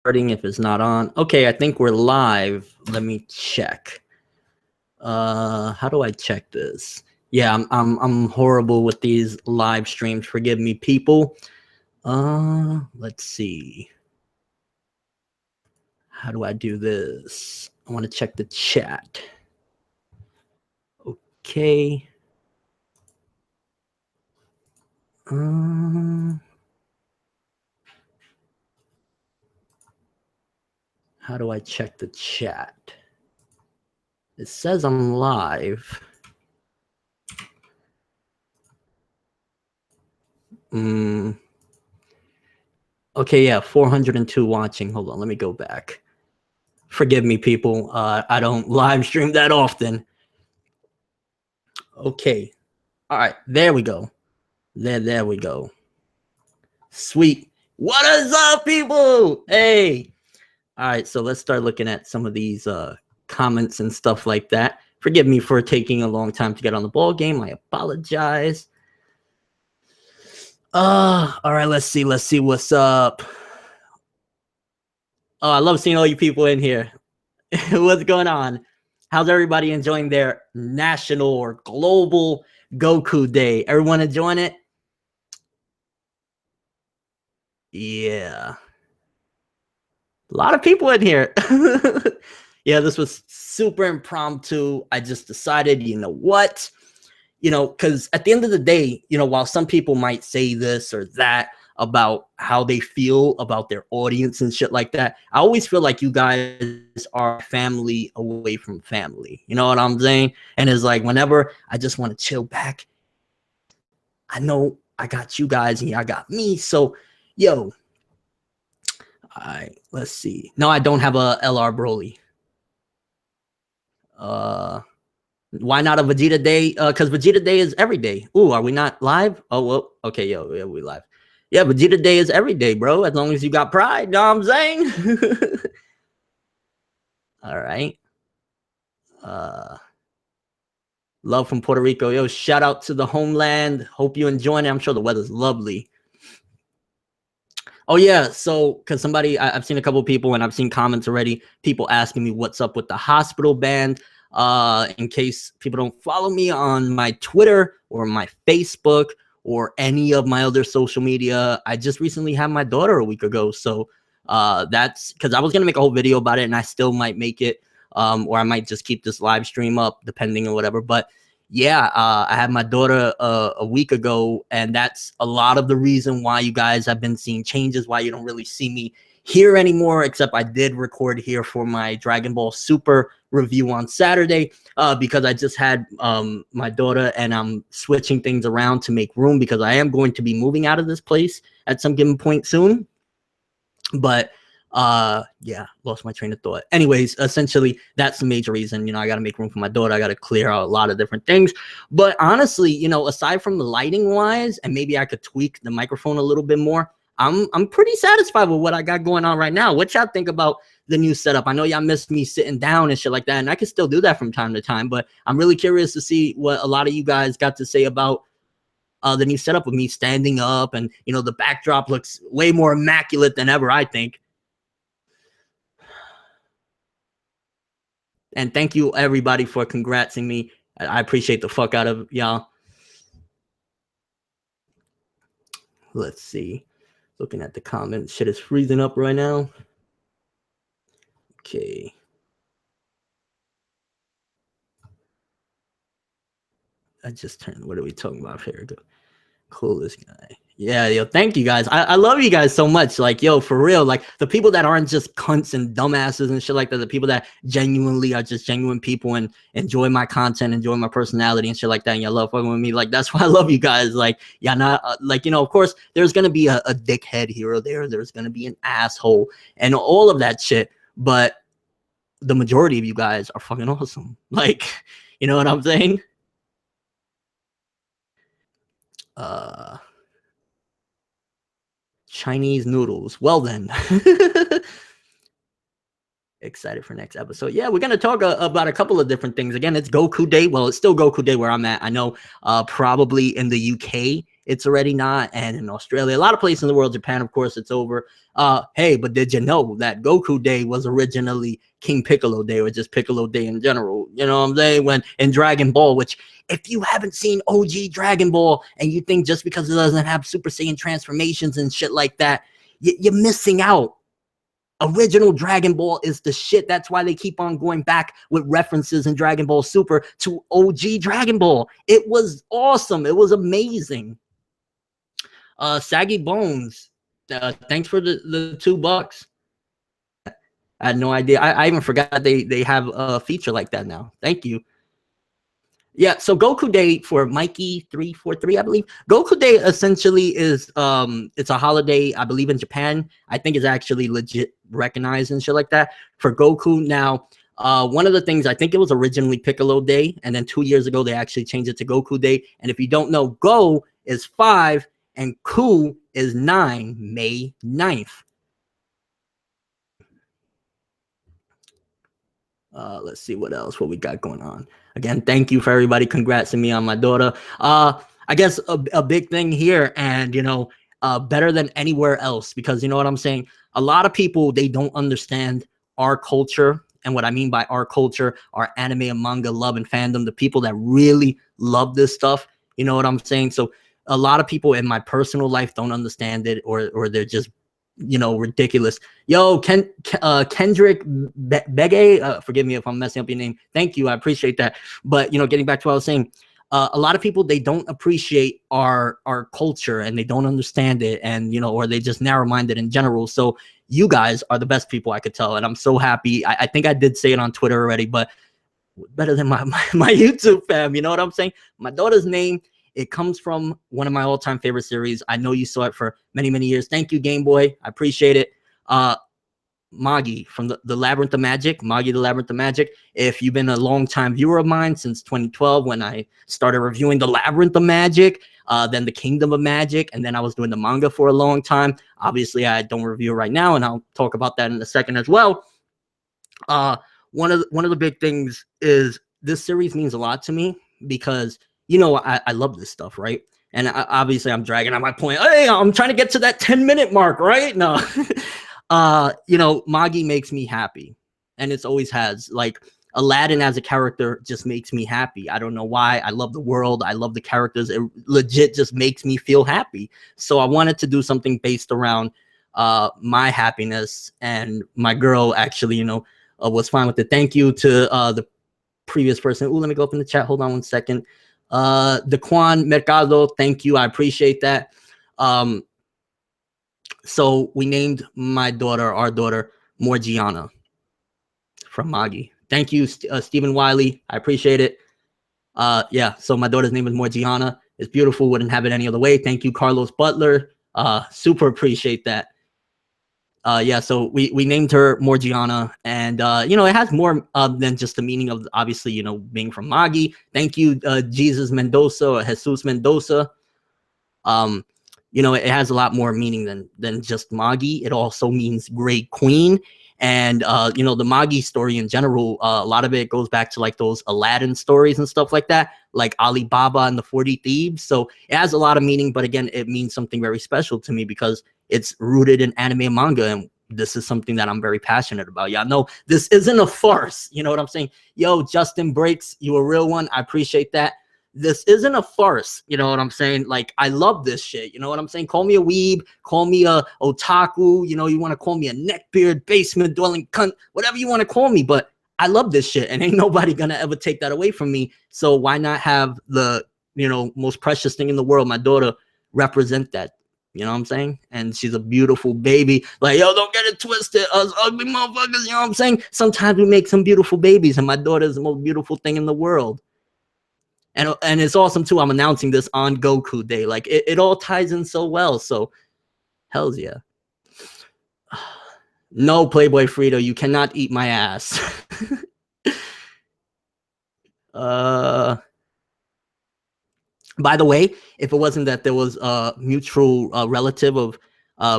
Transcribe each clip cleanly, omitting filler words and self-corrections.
if it's not on. Okay, I think we're live. Let me check. How do I check this? Yeah, I'm horrible with these live streams. Forgive me, people. Let's see. How do I do this? I want to check the chat. Okay. How do I check the chat? It says I'm live. Okay, yeah, 402 watching. Hold on, let me go back. Forgive me, people. I don't live stream that often. Okay. All right, there we go. There we go. Sweet. What is up, people? Hey. All right, so let's start looking at some of these comments and stuff like that. Forgive me for taking a long time to get on the ball game. I apologize. All right, let's see what's up. Oh, I love seeing all you people in here. What's going on? How's everybody enjoying their national or global Goku Day? Everyone enjoying it? Yeah. A lot of people in here. Yeah, this was super impromptu. I just decided, you know what? You know, because at the end of the day, you know, while some people might say this or that about how they feel about their audience and shit like that, I always feel like you guys are family away from family. You know what I'm saying? And it's like whenever I just want to chill back, I know I got you guys and y'all got me. So, yo, all right, let's see. No, I don't have a LR Broly. Why not a Vegeta Day? Because Vegeta Day is every day. Ooh, are we not live? Oh, well, okay, yo, yeah, we live. Yeah, Vegeta Day is every day, bro. As long as you got pride, know what I'm saying? All right. Love from Puerto Rico. Yo, shout out to the homeland. Hope you enjoying it. I'm sure the weather's lovely. Oh, yeah. So, because I've seen a couple of people and I've seen comments already, people asking me what's up with the hospital band. In case people don't follow me on my Twitter or my Facebook or any of my other social media, I just recently had my daughter a week ago. So that's because I was going to make a whole video about it and I still might make it, or I might just keep this live stream up depending on whatever. But yeah, I had my daughter a week ago, and that's a lot of the reason why you guys have been seeing changes, why you don't really see me here anymore, except I did record here for my Dragon Ball Super review on Saturday, because I just had my daughter and I'm switching things around to make room because I am going to be moving out of this place at some given point soon. But yeah, lost my train of thought. Anyways, essentially that's the major reason. You know, I got to make room for my daughter. I got to clear out a lot of different things. But honestly, you know, aside from the lighting wise, and maybe I could tweak the microphone a little bit more, I'm pretty satisfied with what I got going on right now. What y'all think about the new setup? I know y'all missed me sitting down and shit like that, and I can still do that from time to time, but I'm really curious to see what a lot of you guys got to say about the new setup with me standing up, and you know, the backdrop looks way more immaculate than ever, I think. And thank you everybody for congratsing me. I appreciate the fuck out of y'all. Let's see. Looking at the comments. Shit is freezing up right now. Okay. I just turned. What are we talking about here? Coolest guy. Yeah, yo, thank you guys. I love you guys so much. Like, yo, for real, like the people that aren't just cunts and dumbasses and shit like that, the people that genuinely are just genuine people and enjoy my content, enjoy my personality and shit like that, and y'all love fucking with me. Like, that's why I love you guys. Like, y'all not like, you know, of course, there's gonna be a dickhead here or there. There's gonna be an asshole and all of that shit. But the majority of you guys are fucking awesome. Like, you know what I'm saying? Chinese noodles. Well then. Excited for next episode. Yeah, we're gonna talk about a couple of different things. Again, it's Goku Day. Well, it's still Goku Day where I'm at. I know probably in the UK it's already not. And in Australia, a lot of places in the world, Japan, of course, it's over. Hey, but did you know that Goku Day was originally King Piccolo Day, or just Piccolo Day in general? You know what I'm saying? When in Dragon Ball, which if you haven't seen OG Dragon Ball and you think just because it doesn't have Super Saiyan transformations and shit like that, you're missing out. Original Dragon Ball is the shit. That's why they keep on going back with references in Dragon Ball Super to OG Dragon Ball. It was awesome. It was amazing. Saggy Bones, thanks for the $2. I had no idea. I even forgot they have a feature like that now. Thank you. Yeah, so Goku Day for Mikey 343, I believe. Goku Day essentially is it's a holiday, I believe, in Japan. I think it's actually legit recognized and shit like that for Goku. Now, one of the things, I think it was originally Piccolo Day, and then 2 years ago they actually changed it to Goku Day. And if you don't know, Go is 5 and Ku is 9, May 9th. Let's see what we got going on. Again, thank you for everybody. Congrats to me on my daughter. I guess a big thing here, and you know, better than anywhere else, because you know what I'm saying. A lot of people, they don't understand our culture, and what I mean by our culture, our anime and manga love and fandom. The people that really love this stuff, you know what I'm saying. So a lot of people in my personal life don't understand it, or they're just, you know, ridiculous. Yo, Kendrick Bege, forgive me if I'm messing up your name. Thank you, I appreciate that. But you know, getting back to what I was saying, a lot of people, they don't appreciate our culture, and they don't understand it, and you know, or they just narrow-minded in general. So you guys are the best people I could tell, and I'm so happy. I think I did say it on Twitter already, but better than my YouTube fam. You know what I'm saying? My daughter's name, it comes from one of my all-time favorite series. I know you saw it for many, many years. Thank you, Game Boy. I appreciate it. Magi from the Labyrinth of Magic. Magi the Labyrinth of Magic. If you've been a long-time viewer of mine since 2012, when I started reviewing the Labyrinth of Magic, then the Kingdom of Magic, and then I was doing the manga for a long time. Obviously, I don't review right now, and I'll talk about that in a second as well. One of the big things is this series means a lot to me, because you know, I love this stuff, right? And obviously I'm dragging on my point. Hey, I'm trying to get to that 10-minute mark, right? No. You know, Magi makes me happy, and it's always has. Like Aladdin as a character just makes me happy. I don't know why. I love the world. I love the characters. It legit just makes me feel happy. So I wanted to do something based around my happiness, and my girl actually, you know, was fine with it. Thank you to the previous person. Ooh, let me go up in the chat. Hold on one second. Daquan Mercado, thank you. I appreciate that. So we named our daughter, Morgiana from Magi. Thank you, Stephen Wiley. I appreciate it. Yeah, so my daughter's name is Morgiana. It's beautiful. Wouldn't have it any other way. Thank you, Carlos Butler. Super appreciate that. Yeah, so we named her Morgiana, and you know, it has more than just the meaning of, obviously, you know, being from Magi. Thank you, Jesus Mendoza, or Jesus Mendoza. You know, it has a lot more meaning than just Magi. It also means great queen. And you know, the Magi story in general, a lot of it goes back to like those Aladdin stories and stuff like that, like Alibaba and the 40 Thieves. So it has a lot of meaning, but again, it means something very special to me because it's rooted in anime and manga, and this is something that I'm very passionate about. Y'all know this isn't a farce. You know what I'm saying? Yo, Justin Breaks, you a real one. I appreciate that. This isn't a farce. You know what I'm saying? Like, I love this shit. You know what I'm saying? Call me a weeb, call me a otaku, you know, you want to call me a neckbeard, basement dwelling cunt, whatever you want to call me, but I love this shit, and ain't nobody gonna ever take that away from me. So why not have the, you know, most precious thing in the world, my daughter, represent that? You know what I'm saying? And she's a beautiful baby. Like, yo, don't get it twisted, us ugly motherfuckers. You know what I'm saying? Sometimes we make some beautiful babies, and my daughter is the most beautiful thing in the world. And it's awesome too. I'm announcing this on Goku Day. Like, it all ties in so well. So hells yeah. No, Playboy Frito, you cannot eat my ass. By the way, if it wasn't that there was a mutual relative of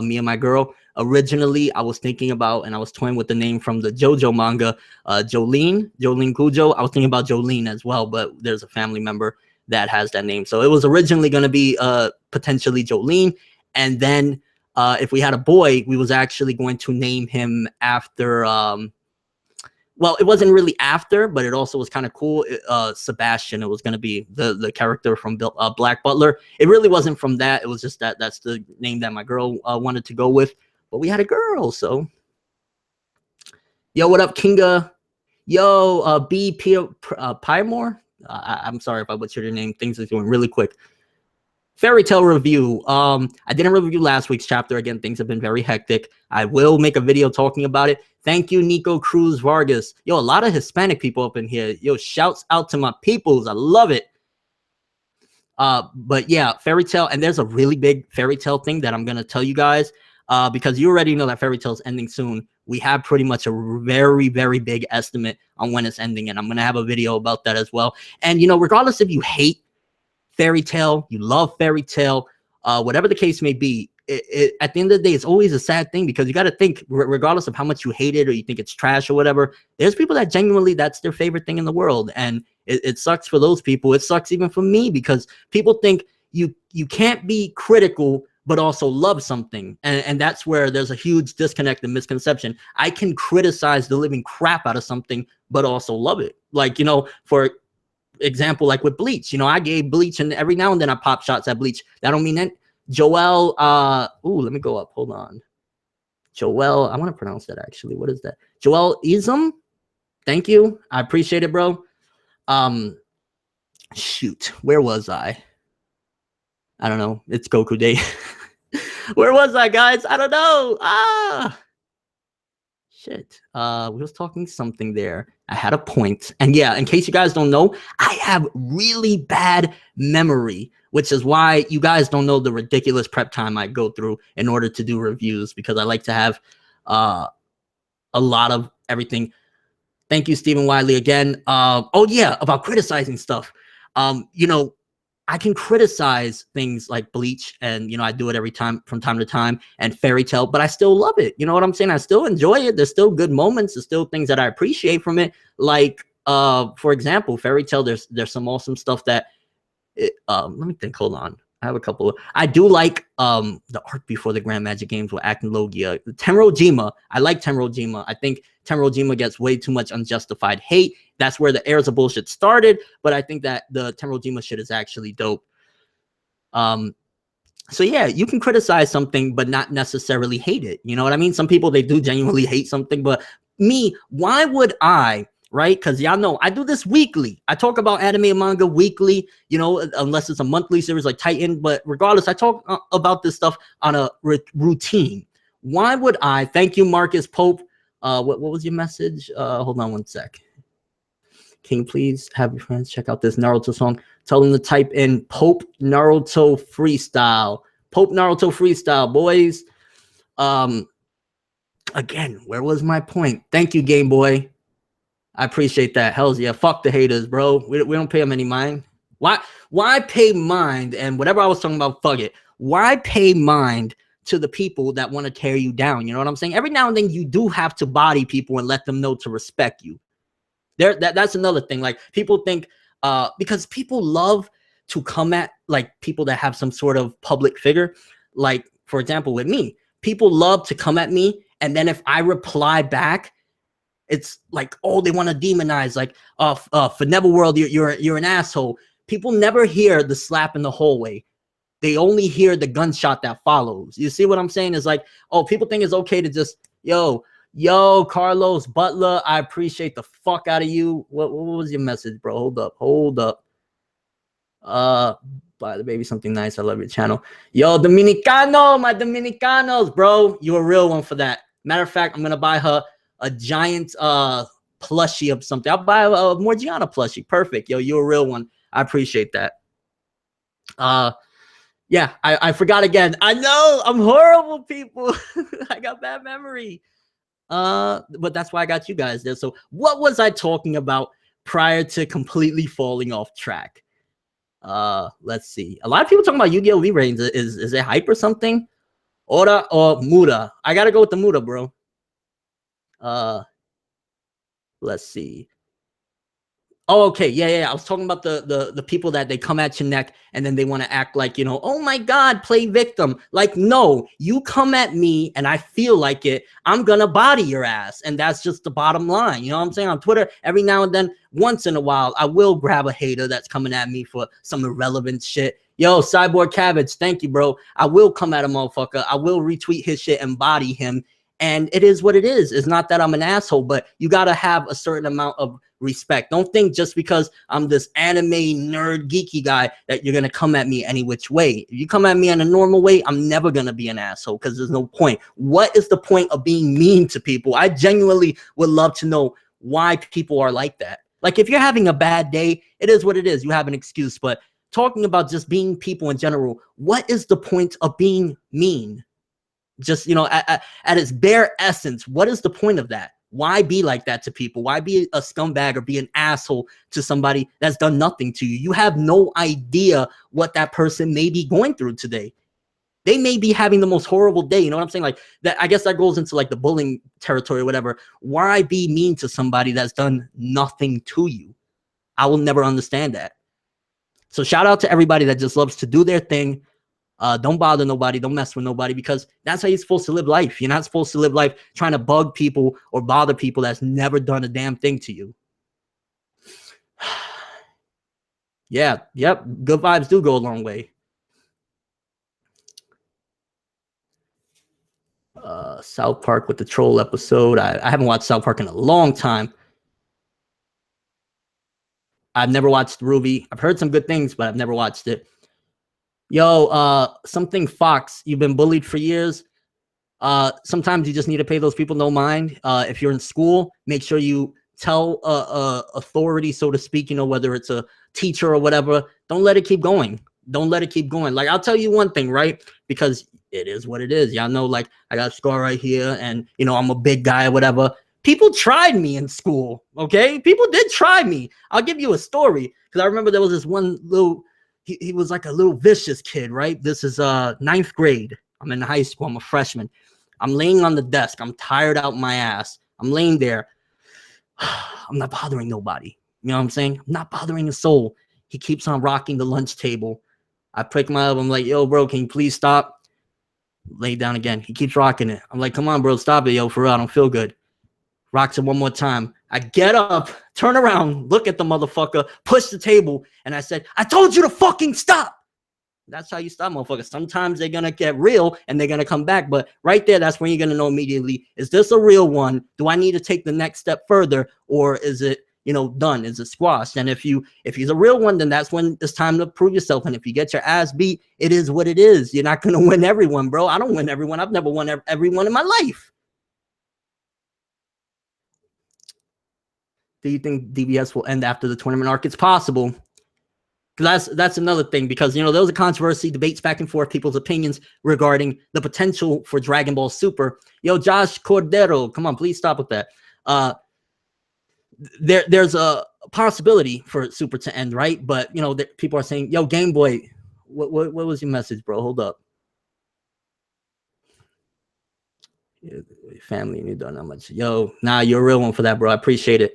me and my girl, originally I was thinking about, and I was toying with the name from the JoJo manga, Jolene Cujo. I was thinking about Jolene as well, but there's a family member that has that name. So it was originally going to be potentially Jolene, and then if we had a boy, we was actually going to name him after well, it wasn't really after, but it also was kind of cool. Sebastian, it was going to be the character from Black Butler. It really wasn't from that. It was just that's the name that my girl wanted to go with. But we had a girl, so. Yo, what up, Kinga? Yo, B. Pymore? I'm sorry if I butchered your name. Things are doing really quick. Fairy Tail review. I didn't review last week's chapter. Again, things have been very hectic. I will make a video talking about it. Thank you, Nico Cruz Vargas. Yo, a lot of Hispanic people up in here. Yo, shouts out to my peoples. I love it. But yeah, Fairy Tail, and there's a really big Fairy Tail thing that I'm gonna tell you guys. Because you already know that Fairy Tail's ending soon. We have pretty much a very, very big estimate on when it's ending, and I'm gonna have a video about that as well. And you know, regardless if you hate Fairy Tail, you love Fairy Tail, whatever the case may be, at the end of the day, it's always a sad thing, because you got to think, regardless of how much you hate it or you think it's trash or whatever, there's people that genuinely, that's their favorite thing in the world. And it sucks for those people. It sucks even for me, because people think you can't be critical but also love something. And that's where there's a huge disconnect and misconception. I can criticize the living crap out of something, but also love it. Like, you know, for example, like with Bleach, you know, I gave Bleach, and every now and then I pop shots at Bleach. That don't mean that. Joel, let me go up. Hold on. Joel, I want to pronounce that actually. What is that? Joel Ism? Thank you. I appreciate it, bro. Shoot, where was I? I don't know. It's Goku Day. Where was I, guys? I don't know. Shit. We was talking something there. I had a point. And yeah, in case you guys don't know, I have really bad memory, which is why you guys don't know the ridiculous prep time I go through in order to do reviews, because I like to have a lot of everything. Thank you, Stephen Wiley, again. Oh yeah, about criticizing stuff. You know, I can criticize things like Bleach, and you know, I do it every time from time to time, and Fairy Tail, but I still love it. You know what I'm saying? I still enjoy it. There's still good moments. There's still things that I appreciate from it. Like, for example, Fairy Tail. There's some awesome stuff that. Let me think. Hold on. I have a couple. I do like the arc before the Grand Magic Games with Acting Logia. Tenrojima. I like Tenrojima. I think Tenrojima gets way too much unjustified hate. That's where the Heirs of Bullshit started, but I think that the Tenrojima shit is actually dope. So yeah, you can criticize something but not necessarily hate it. You know what I mean? Some people, they do genuinely hate something, but me, why would I? Right? Because y'all know I do this weekly. I talk about anime and manga weekly, you know, unless it's a monthly series like Titan. But regardless, I talk about this stuff on a routine. Why would I? Thank you, Marcus Pope. What was your message? Hold on one sec. Can you please have your friends check out this Naruto song? Tell them to type in Pope Naruto Freestyle. Pope Naruto Freestyle, boys. Again, where was my point? Thank you, Game Boy. I appreciate that. Hells yeah. Fuck the haters, bro. We don't pay them any mind. Why pay mind? And whatever I was talking about, fuck it. Why pay mind to the people that want to tear you down? You know what I'm saying? Every now and then you do have to body people and let them know to respect you. That's another thing. Like, people think because people love to come at like people that have some sort of public figure. Like, for example, with me, people love to come at me, and then if I reply back, it's like, oh, they want to demonize, like, for Neverworld, you're an asshole. People never hear the slap in the hallway. They only hear the gunshot that follows. You see what I'm saying? It's like, oh, people think it's okay to just, yo, Carlos Butler, I appreciate the fuck out of you. What was your message, bro? Hold up. By the baby, something nice. I love your channel. Yo, Dominicano, my Dominicanos, bro. You're a real one for that. Matter of fact, I'm gonna buy her a giant plushie of something. I'll buy a Morgiana plushie. Perfect. Yo, you're a real one. I appreciate that. Yeah, I forgot again. I know I'm horrible, people. I got bad memory. But that's why I got you guys there. So what was I talking about prior to completely falling off track? Let's see. A lot of people talking about Yu-Gi-Oh! V-Rains. Is it hype or something? Ora or Muda? I gotta go with the Muda, bro. Let's see. Oh, okay. Yeah, yeah, yeah. I was talking about the people that they come at your neck and then they want to act like, oh my God, play victim. Like, no, you come at me and I feel like it, I'm gonna body your ass. And that's just the bottom line. You know what I'm saying? On Twitter, every now and then, once in a while, I will grab a hater that's coming at me for some irrelevant shit. Yo, Cyborg Cabbage, thank you, bro. I will come at a motherfucker. I will retweet his shit and body him. And it is what it is. It's not that I'm an asshole, but you gotta have a certain amount of respect. Don't think just because I'm this anime nerd geeky guy that you're gonna come at me any which way. If you come at me in a normal way, I'm never gonna be an asshole because there's no point. What is the point of being mean to people? I genuinely would love to know why people are like that. Like, if you're having a bad day, it is what it is. You have an excuse. But talking about just being people in general, what is the point of being mean? Just, at its bare essence, what is the point of that? Why be like that to people? Why be a scumbag or be an asshole to somebody that's done nothing to you? You have no idea what that person may be going through today. They may be having the most horrible day. You know what I'm saying? Like that. I guess that goes into like the bullying territory or whatever. Why be mean to somebody that's done nothing to you? I will never understand that. So shout out to everybody that just loves to do their thing. Don't bother nobody. Don't mess with nobody, because that's how you're supposed to live life. You're not supposed to live life trying to bug people or bother people that's never done a damn thing to you. Yeah, yep. Good vibes do go a long way. South Park with the troll episode. I haven't watched South Park in a long time. I've never watched Ruby. I've heard some good things, but I've never watched it. Yo, something Fox, you've been bullied for years. Sometimes you just need to pay those people no mind. If you're in school, make sure you tell authority, so to speak, whether it's a teacher or whatever. Don't let it keep going. Don't let it keep going. Like, I'll tell you one thing, right? Because it is what it is. Y'all know, like, I got a scar right here and, I'm a big guy or whatever. People tried me in school, okay? People did try me. I'll give you a story, because I remember there was this one little, he was like a little vicious kid, right? This is 9th grade. I'm in high school. I'm a freshman. I'm laying on the desk. I'm tired out my ass. I'm laying there. I'm not bothering nobody. You know what I'm saying? I'm not bothering a soul. He keeps on rocking the lunch table. I prick my elbow. I'm like, yo, bro, can you please stop? Lay down again. He keeps rocking it. I'm like, come on, bro, stop it, yo, for real. I don't feel good. Rocks it one more time. I get up, turn around, look at the motherfucker, push the table, and I said, I told you to fucking stop. That's how you stop motherfuckers. Sometimes they're going to get real and they're going to come back. But right there, that's when you're going to know immediately, is this a real one? Do I need to take the next step further? Or is it, done? Is it squashed? And if he's a real one, then that's when it's time to prove yourself. And if you get your ass beat, it is what it is. You're not going to win everyone, bro. I don't win everyone. I've never won everyone in my life. Do you think DBS will end after the tournament arc? It's possible. Because that's another thing, because there was a controversy, debates back and forth, people's opinions regarding the potential for Dragon Ball Super. Yo, Josh Cordero, come on, please stop with that. There's a possibility for Super to end, right? But people are saying, yo, Game Boy, what was your message, bro? Hold up. Family, and you don't know much. Yo, nah, you're a real one for that, bro. I appreciate it.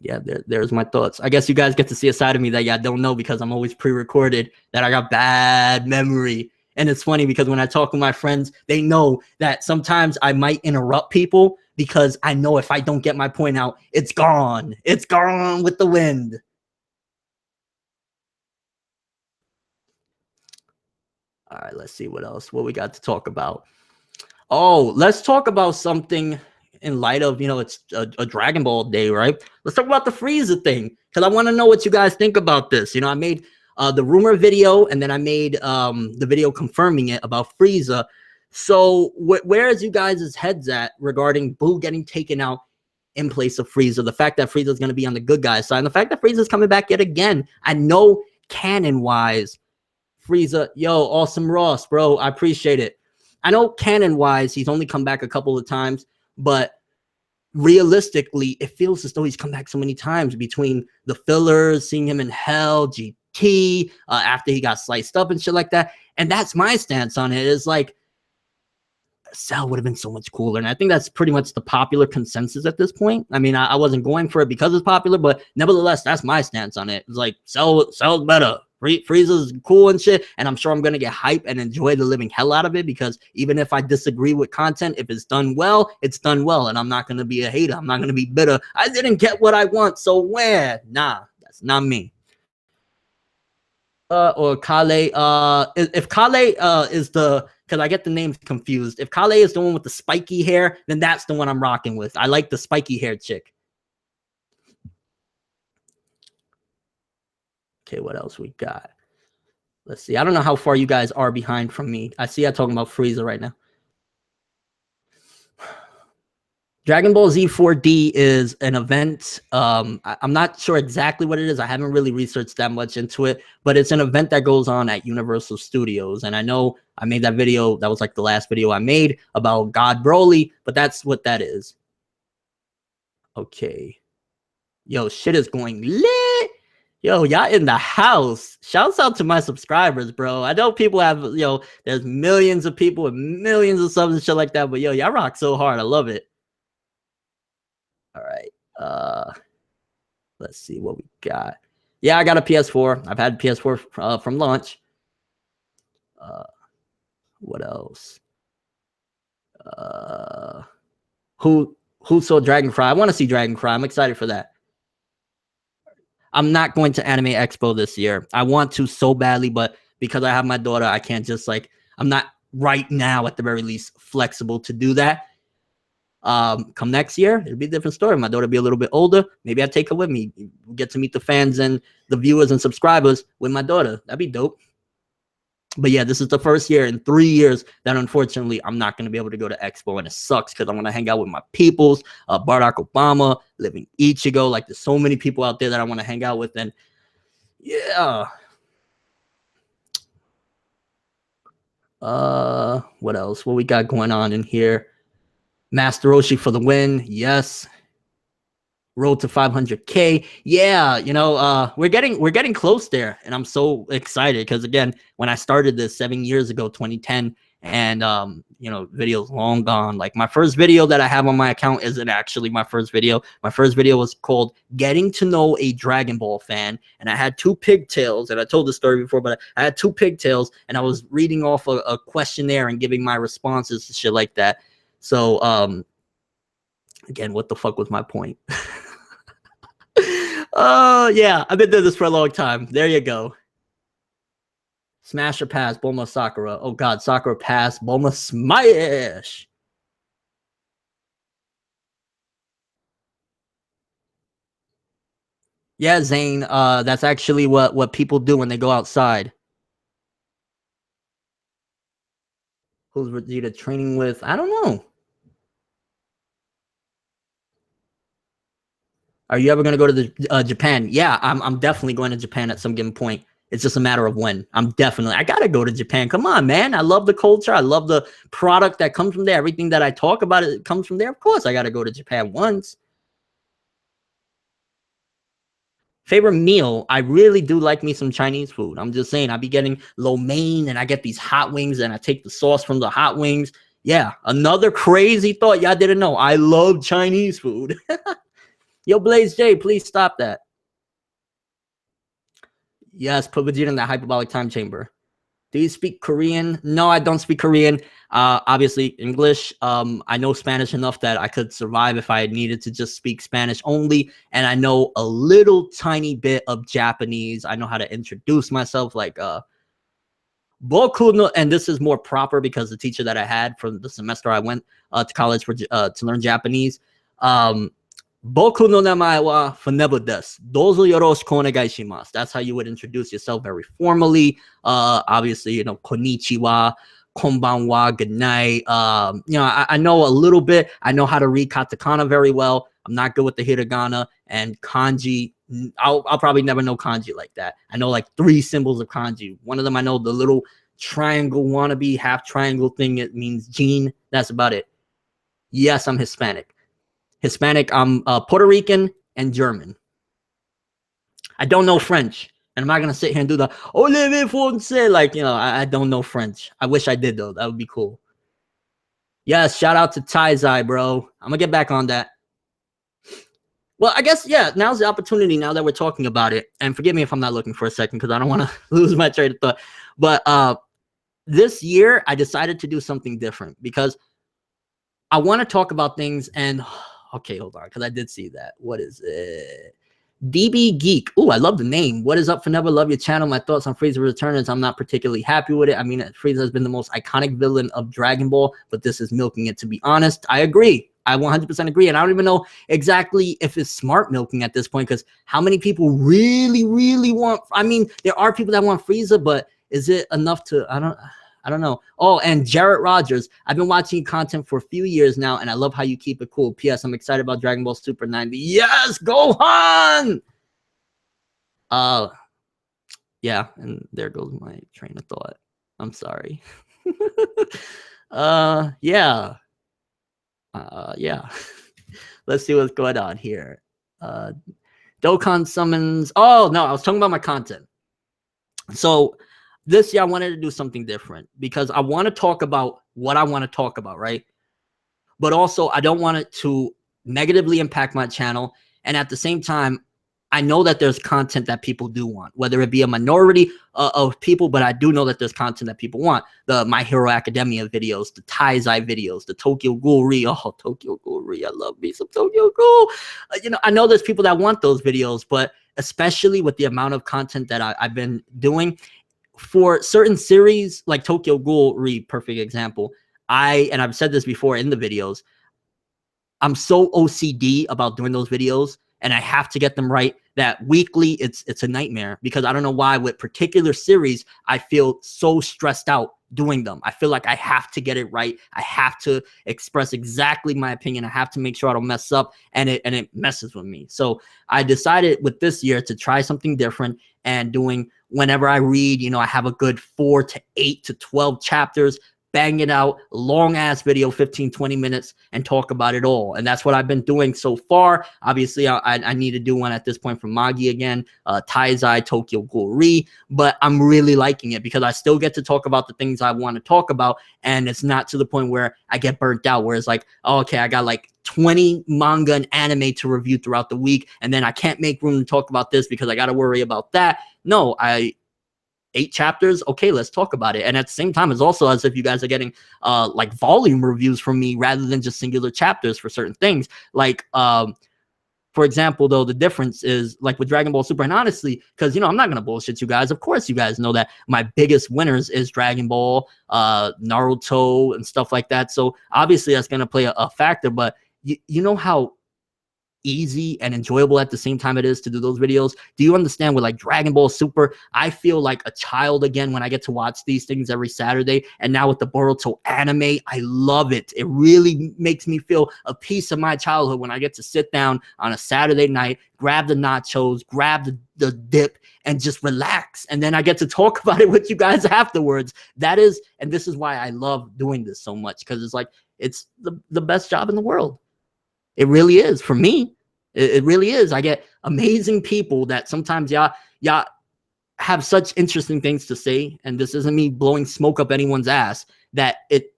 Yeah, there's my thoughts. I guess you guys get to see a side of me that y'all don't know, because I'm always pre-recorded, that I got bad memory. And it's funny because when I talk with my friends, they know that sometimes I might interrupt people, because I know if I don't get my point out, it's gone. It's gone with the wind. All right, let's see what else. What we got to talk about. Oh, let's talk about something in light of, it's a Dragon Ball day, right? Let's talk about the Frieza thing, because I want to know what you guys think about this. I made the rumor video, and then I made the video confirming it about Frieza. So where is you guys' heads at regarding Boo getting taken out in place of Frieza? The fact that Frieza is going to be on the good guys side, and the fact that Frieza is coming back yet again. I know canon-wise, Frieza, yo, awesome Ross, bro, I appreciate it. I know canon-wise, he's only come back a couple of times, but realistically, it feels as though he's come back so many times between the fillers, seeing him in Hell, GT, after he got sliced up and shit like that. And that's my stance on it. Is like, Cell would have been so much cooler. And I think that's pretty much the popular consensus at this point. I mean, I wasn't going for it because it's popular, but nevertheless, that's my stance on it. It's like Cell's better. Frieza's cool and shit, and I'm sure I'm gonna get hype and enjoy the living hell out of it, because even if I disagree with content, if it's done well, it's done well, and I'm not gonna be a hater. I'm not gonna be bitter. I didn't get what I want, so where? Nah, that's not me. Or Kale. If Kale is the, because I get the names confused. If Kale is the one with the spiky hair, then that's the one I'm rocking with. I like the spiky hair chick. Okay, what else we got? Let's see. I don't know how far you guys are behind from me. I see I'm talking about Frieza right now. Dragon Ball Z 4D is an event. I'm not sure exactly what it is. I haven't really researched that much into it, but it's an event that goes on at Universal Studios. And I know I made that video. That was like the last video I made about God Broly, but that's what that is. Okay. Yo, shit is going lit. Yo, y'all in the house. Shouts out to my subscribers, bro. I know people have, there's millions of people with millions of subs and shit like that, but yo, y'all rock so hard. I love it. All right. Let's see what we got. Yeah, I got a PS4. I've had PS4 from launch. What else? Who saw Dragon Cry? I want to see Dragon Cry. I'm excited for that. I'm not going to Anime Expo this year. I want to so badly, but because I have my daughter, I can't just I'm not right now at the very least flexible to do that. Come next year, it'll be a different story. My daughter will be a little bit older. Maybe I take her with me. Get to meet the fans and the viewers and subscribers with my daughter. That'd be dope. But yeah, this is the first year in 3 years that unfortunately I'm not going to be able to go to Expo, and it sucks because I'm going to hang out with my peoples, Barack Obama, Living Ichigo. Like, there's so many people out there that I want to hang out with, and yeah. What else? What we got going on in here? Master Roshi for the win. Yes. Road to 500K. Yeah, we're getting close there, and I'm so excited because, again, when I started this 7 years ago, 2010, and videos long gone. Like, my first video that I have on my account isn't actually my first video. My first video was called Getting to Know a Dragon Ball Fan, and I had 2 pigtails, and I told the story before, but I had 2 pigtails, and I was reading off a questionnaire and giving my responses to shit like that. So again, what the fuck was my point? Oh, yeah, I've been doing this for a long time. There you go. Smash or pass, Bulma Sakura. Oh, God, Sakura pass, Bulma smash. Yeah, Zane, that's actually what people do when they go outside. Who's Vegeta training with? I don't know. Are you ever going to go to the Japan? Yeah, I'm definitely going to Japan at some given point. It's just a matter of when. I got to go to Japan. Come on, man. I love the culture. I love the product that comes from there. Everything that I talk about, it comes from there. Of course, I got to go to Japan once. Favorite meal? I really do like me some Chinese food. I'm just saying, I be getting lo mein, and I get these hot wings, and I take the sauce from the hot wings. Yeah, another crazy thought y'all didn't know. I love Chinese food. Yo, Blaze J, please stop that. Yes, put Vegeta in that hyperbolic time chamber. Do you speak Korean? No, I don't speak Korean. Obviously, English. I know Spanish enough that I could survive if I needed to just speak Spanish only. And I know a little tiny bit of Japanese. I know how to introduce myself, like Boku no, and this is more proper because the teacher that I had from the semester I went to college for to learn Japanese. Boku no namae wa Funebu desu. Dozo yoroshiku onegai shimasu. That's how you would introduce yourself very formally. Obviously, konnichiwa, konbanwa, good night. I know a little bit. I know how to read katakana very well. I'm not good with the hiragana and kanji. I'll probably never know kanji like that. I know like 3 symbols of kanji. One of them I know, the little triangle wannabe half triangle thing. It means Gene. That's about it. Yes, I'm Hispanic. I'm Puerto Rican and German. I don't know French, and I'm not gonna sit here and do the "Oleve Fonse" like I don't know French. I wish I did though. That would be cool. Yes, shout out to Taizai, bro. I'm gonna get back on that. Well, I guess, yeah, now's the opportunity now that we're talking about it. And forgive me if I'm not looking for a second because I don't want to lose my train of thought. But this year, I decided to do something different because I want to talk about things. And okay, hold on, because I did see that. What is it? DB Geek. Oh, I love the name. What is up, Forever? Love your channel. My thoughts on Frieza Return is I'm not particularly happy with it. I mean, Frieza has been the most iconic villain of Dragon Ball, but this is milking it, to be honest. I agree. I 100% agree. And I don't even know exactly if it's smart milking at this point, because how many people really, really want, I mean, there are people that want Frieza, but is it enough to, I don't know. Oh, and Jarrett Rogers. I've been watching content for a few years now, and I love how you keep it cool. P.S. I'm excited about Dragon Ball Super 90. Yes, Gohan! Yeah, and there goes my train of thought. I'm sorry. Yeah. Yeah. Let's see what's going on here. Dokkan summons. Oh, no, I was talking about my content. So this year I wanted to do something different because I want to talk about what I want to talk about, right? But also I don't want it to negatively impact my channel. And at the same time, I know that there's content that people do want, whether it be a minority of people, but I do know that there's content that people want. The My Hero Academia videos, the Taizai videos, the Tokyo Ghoul Re. Oh, Tokyo Ghoul Re. I love me some Tokyo Ghoul. You know, I know there's people that want those videos, but especially with the amount of content that I've been doing, for certain series like Tokyo Ghoul Re, perfect example. And I've said this before in the videos, I'm so OCD about doing those videos, and I have to get them right, that weekly it's a nightmare, because I don't know why with particular series I feel so stressed out doing them. I feel like I have to get it right. I have to express exactly my opinion. I have to make sure I don't mess up, and it messes with me. So I decided with this year to try something different, and doing, whenever I read, you know, I have a good 4 to 8 to 12 chapters, bang it out, long ass video, 15-20 minutes, and talk about it all. And that's what I've been doing so far. Obviously I need to do one at this point from Magi again, Taizai, Tokyo Ghoul Re, but I'm really liking it because I still get to talk about the things I want to talk about, and it's not to the point where I get burnt out, where it's like, oh, okay, I got like 20 manga and anime to review throughout the week, and then I can't make room to talk about this because I got to worry about that. No, 8 chapters, okay, let's talk about it. And at the same time, it's also as if you guys are getting like volume reviews from me rather than just singular chapters for certain things. Like for example, though, the difference is like with Dragon Ball Super, and honestly, because, you know, I'm not gonna bullshit you guys, of course you guys know that my biggest winners is Dragon Ball, Naruto, and stuff like that. So obviously that's gonna play a factor, but you know how easy and enjoyable at the same time it is to do those videos? Do you understand? With like Dragon Ball Super, I feel like a child again when I get to watch these things every Saturday. And now with the Boruto anime, I love it. It really makes me feel a piece of my childhood when I get to sit down on a Saturday night, grab the nachos, grab the dip, and just relax. And then I get to talk about it with you guys afterwards. That is, and this is why I love doing this so much, because it's like, it's the best job in the world. It really is for me. It really is. I get amazing people that sometimes y'all have such interesting things to say, and this isn't me blowing smoke up anyone's ass, that it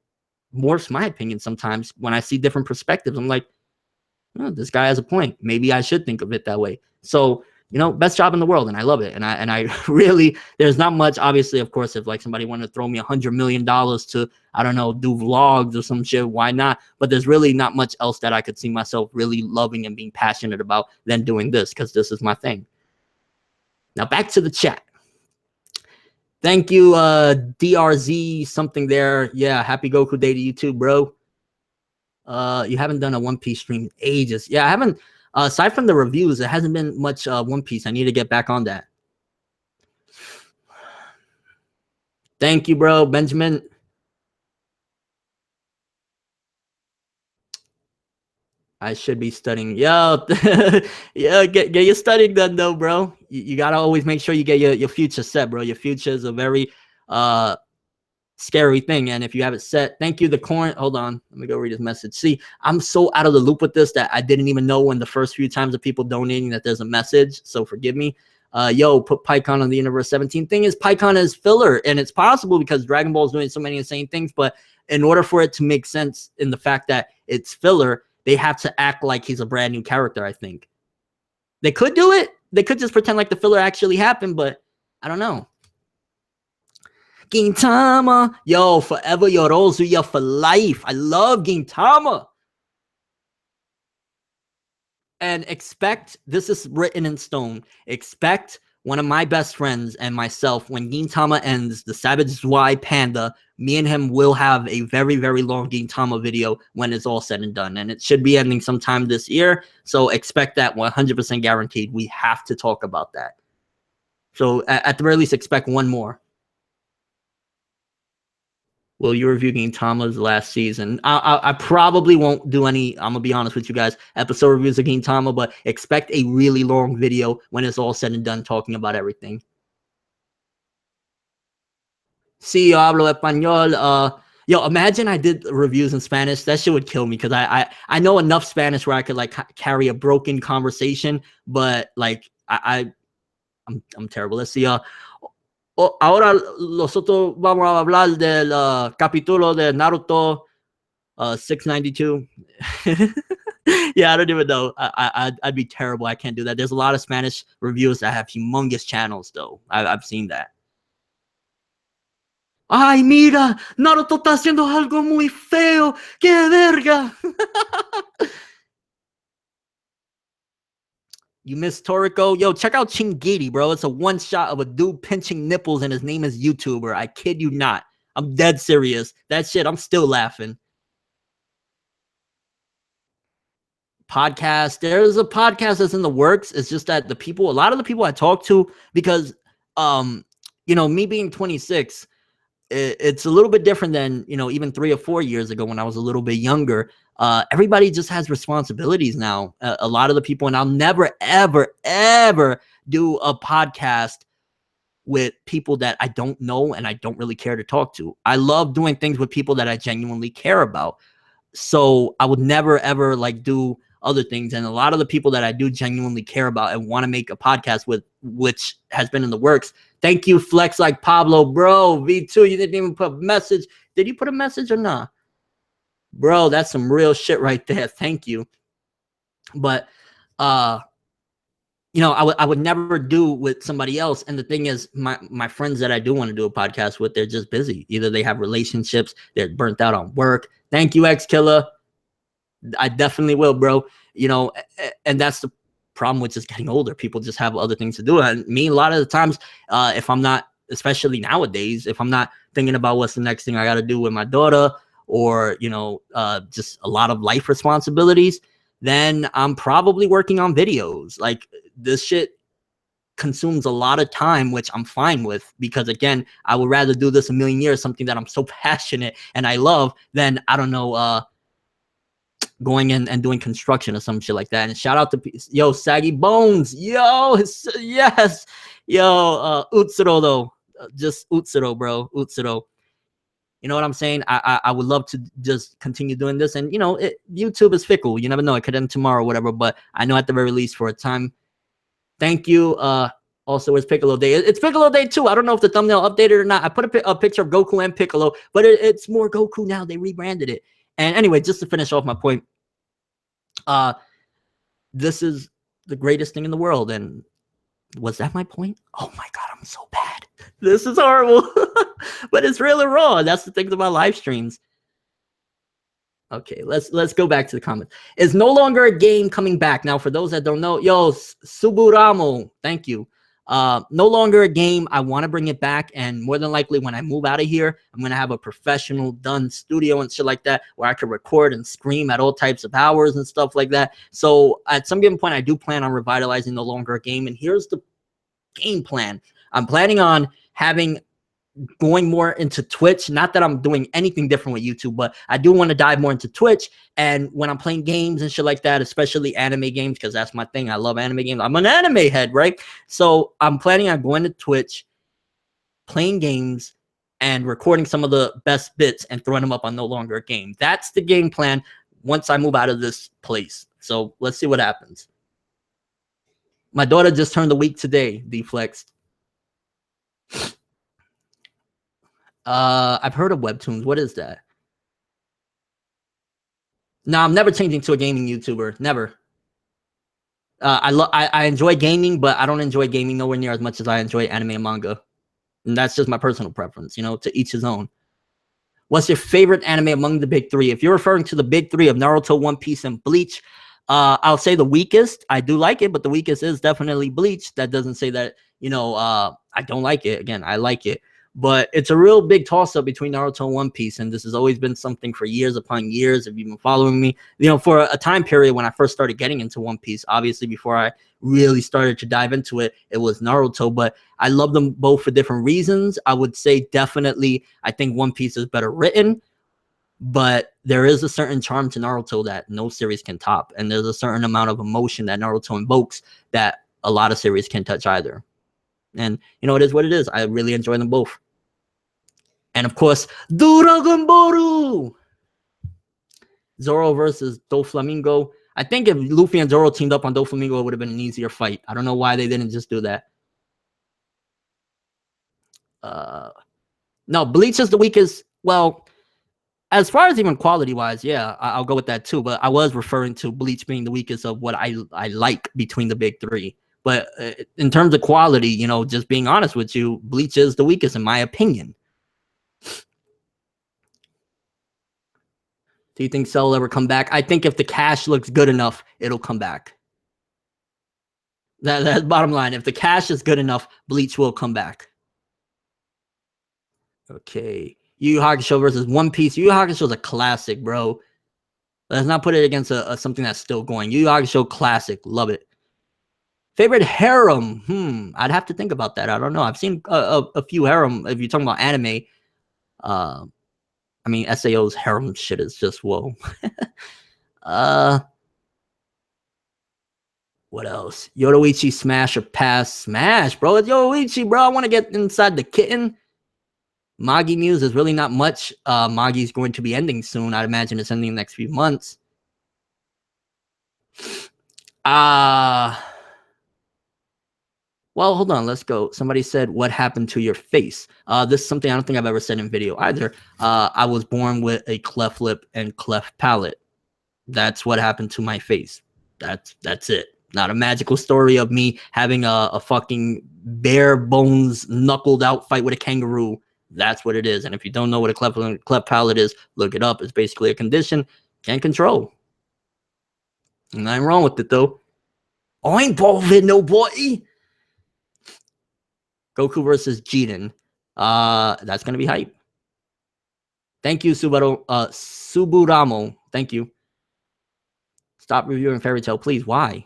morphs my opinion sometimes when I see different perspectives. I'm like, oh, this guy has a point. Maybe I should think of it that way. So, you know, best job in the world, and I love it. And I really, there's not much, obviously, of course, if like somebody wanted to throw me $100 million to, I don't know, do vlogs or some shit, why not? But there's really not much else that I could see myself really loving and being passionate about than doing this, because this is my thing. Now back to the chat. Thank you, DRZ something there. Yeah, happy Goku Day to you too, bro. You haven't done a One Piece stream in ages. Yeah, I haven't. Aside from the reviews, it hasn't been much One Piece. I need to get back on that. Thank you, bro, Benjamin. I should be studying. Yo, yeah, get your studying done though, bro. You gotta always make sure you get your future set, bro. Your future is a very scary thing, and if you have it set, thank you, the corn. Hold on, let me go read his message. See, I'm so out of the loop with this that I didn't even know when the first few times of people donating that there's a message, so forgive me. yo, put PyCon on the Universe 17. Thing is, PyCon is filler, and it's possible because Dragon Ball is doing so many insane things, but in order for it to make sense in the fact that it's filler, they have to act like he's a brand new character, I think. They could do it. They could just pretend like the filler actually happened, but I don't know. Gintama, yo, forever Yorozuya for life. I love Gintama. And expect, this is written in stone, expect one of my best friends and myself, when Gintama ends, the Savage Zwei Panda, me and him will have a very, very long Gintama video when it's all said and done. And it should be ending sometime this year. So expect that 100% guaranteed. We have to talk about that. So at the very least, expect one more. Will you review Gintama's last season? I probably won't do any, I'm going to be honest with you guys, episode reviews of Gintama, but expect a really long video when it's all said and done talking about everything. Sí, yo hablo español. Yo, imagine I did reviews in Spanish. That shit would kill me because I know enough Spanish where I could like carry a broken conversation, but like I'm terrible. Let's see. Ahora nosotros vamos a hablar del capítulo de Naruto 692. Yeah, I don't even know. I'd be terrible. I can't do that. There's a lot of Spanish reviews that have humongous channels, though. I've seen that. Ay, mira, Naruto está haciendo algo muy feo. ¡Qué verga! You miss Toriko? Yo, check out Chingiri, bro. It's a one shot of a dude pinching nipples and his name is YouTuber. I kid you not. I'm dead serious. That shit, I'm still laughing. Podcast. There's a podcast that's in the works. It's just that the people, a lot of the people I talk to, because you know, me being 26, it's a little bit different than, you know, even 3 or 4 years ago when I was a little bit younger. Everybody just has responsibilities now. A lot of the people, and I'll never, ever, ever do a podcast with people that I don't know and I don't really care to talk to. I love doing things with people that I genuinely care about. So I would never, ever like do other things. And a lot of the people that I do genuinely care about and want to make a podcast with, which has been in the works. Thank you, Flex Like Pablo, bro. V2, you didn't even put a message. Did you put a message or not? Bro, that's some real shit right there. Thank you. But you know, I would never do with somebody else. And the thing is, my friends that I do want to do a podcast with, they're just busy. Either they have relationships, they're burnt out on work. Thank you, X Killer. I definitely will, bro. You know, and that's the problem with just getting older. People just have other things to do. And me, a lot of the times, if I'm not, especially nowadays, if I'm not thinking about what's the next thing I got to do with my daughter, or, you know, just a lot of life responsibilities, then I'm probably working on videos. Like, this shit consumes a lot of time, which I'm fine with, because again, I would rather do this a million years, something that I'm so passionate and I love, than, I don't know, going in and doing construction or some shit like that. And shout out to yo Saggy Bones, yo, yes, yo, Utsuro though, just Utsuro, bro, Utsuro. You know what I'm saying? I would love to just continue doing this, and you know, YouTube is fickle. You never know; it could end tomorrow or whatever. But I know at the very least for a time. Thank you. Also, it's Piccolo Day. It's Piccolo Day too. I don't know if the thumbnail updated or not. I put a picture of Goku and Piccolo, but it's more Goku now. They rebranded it. And anyway, just to finish off my point, this is the greatest thing in the world. And was that my point? Oh my God, I'm so bad. This is horrible, but it's really raw. That's the thing about live streams. Okay, let's go back to the comments. Is no longer a game coming back. Now, for those that don't know, yo, Suburamo, thank you. No longer a game. I want to bring it back, and more than likely when I move out of here, I'm going to have a professional done studio and shit like that where I could record and scream at all types of hours and stuff like that. So at some given point, I do plan on revitalizing No Longer a Game, and here's the game plan. I'm planning on going more into Twitch. Not that I'm doing anything different with YouTube, but I do want to dive more into Twitch. And when I'm playing games and shit like that, especially anime games, because that's my thing. I love anime games. I'm an anime head, right? So I'm planning on going to Twitch, playing games, and recording some of the best bits and throwing them up on No Longer a Game. That's the game plan once I move out of this place. So let's see what happens. My daughter just turned a week today. Deflexed. I've heard of webtoons. What is that? No, I'm never changing to a gaming YouTuber. Never. I enjoy gaming, but I don't enjoy gaming nowhere near as much as I enjoy anime and manga. And that's just my personal preference, you know, to each his own. What's your favorite anime among the big three? If you're referring to the big three of Naruto, One Piece, and Bleach, I'll say the weakest. I do like it, but the weakest is definitely Bleach. That doesn't say that, you know, I don't like it. Again, I like it. But it's a real big toss-up between Naruto and One Piece, and this has always been something for years upon years. If you've been following me, you know, for a time period when I first started getting into One Piece, obviously before I really started to dive into it, it was Naruto. But I love them both for different reasons. I would say definitely, I think One Piece is better written, but there is a certain charm to Naruto that no series can top, and there's a certain amount of emotion that Naruto invokes that a lot of series can't touch either. And you know, it is what it is. I really enjoy them both. And of course, Dragon Ball Zoro versus Doflamingo. I think if Luffy and Zoro teamed up on Doflamingo, it would have been an easier fight. I don't know why they didn't just do that. No, Bleach is the weakest. Well, as far as even quality wise, yeah, I'll go with that too. But I was referring to Bleach being the weakest of what I like between the big three. But in terms of quality, you know, just being honest with you, Bleach is the weakest in my opinion. Do you think Cell will ever come back? I think if the cash looks good enough, it'll come back. That's bottom line. If the cash is good enough, Bleach will come back. Okay. Yu Yu Hakusho versus One Piece. Yu Yu Hakusho is a classic, bro. Let's not put it against something that's still going. Yu Yu Hakusho classic. Love it. Favorite harem? I'd have to think about that. I don't know. I've seen a few harem. If you're talking about anime, I mean, SAO's harem shit is just whoa. What else? Yoruichi smash or pass? Smash, bro. It's Yoruichi, bro. I want to get inside the kitten. Magi Muse is really not much. Magi's going to be ending soon. I'd imagine it's ending in the next few months. Well, hold on. Let's go. Somebody said, what happened to your face? This is something I don't think I've ever said in video either. I was born with a cleft lip and cleft palate. That's what happened to my face. That's it. Not a magical story of me having a fucking bare bones knuckled out fight with a kangaroo. That's what it is. And if you don't know what a cleft palate is, look it up. It's basically a condition can't control. Nothing wrong with it though. I ain't bothered nobody. Goku versus Jiren. That's gonna be hype. Thank you, Suburamo. Thank you. Stop reviewing Fairy Tail, please. Why?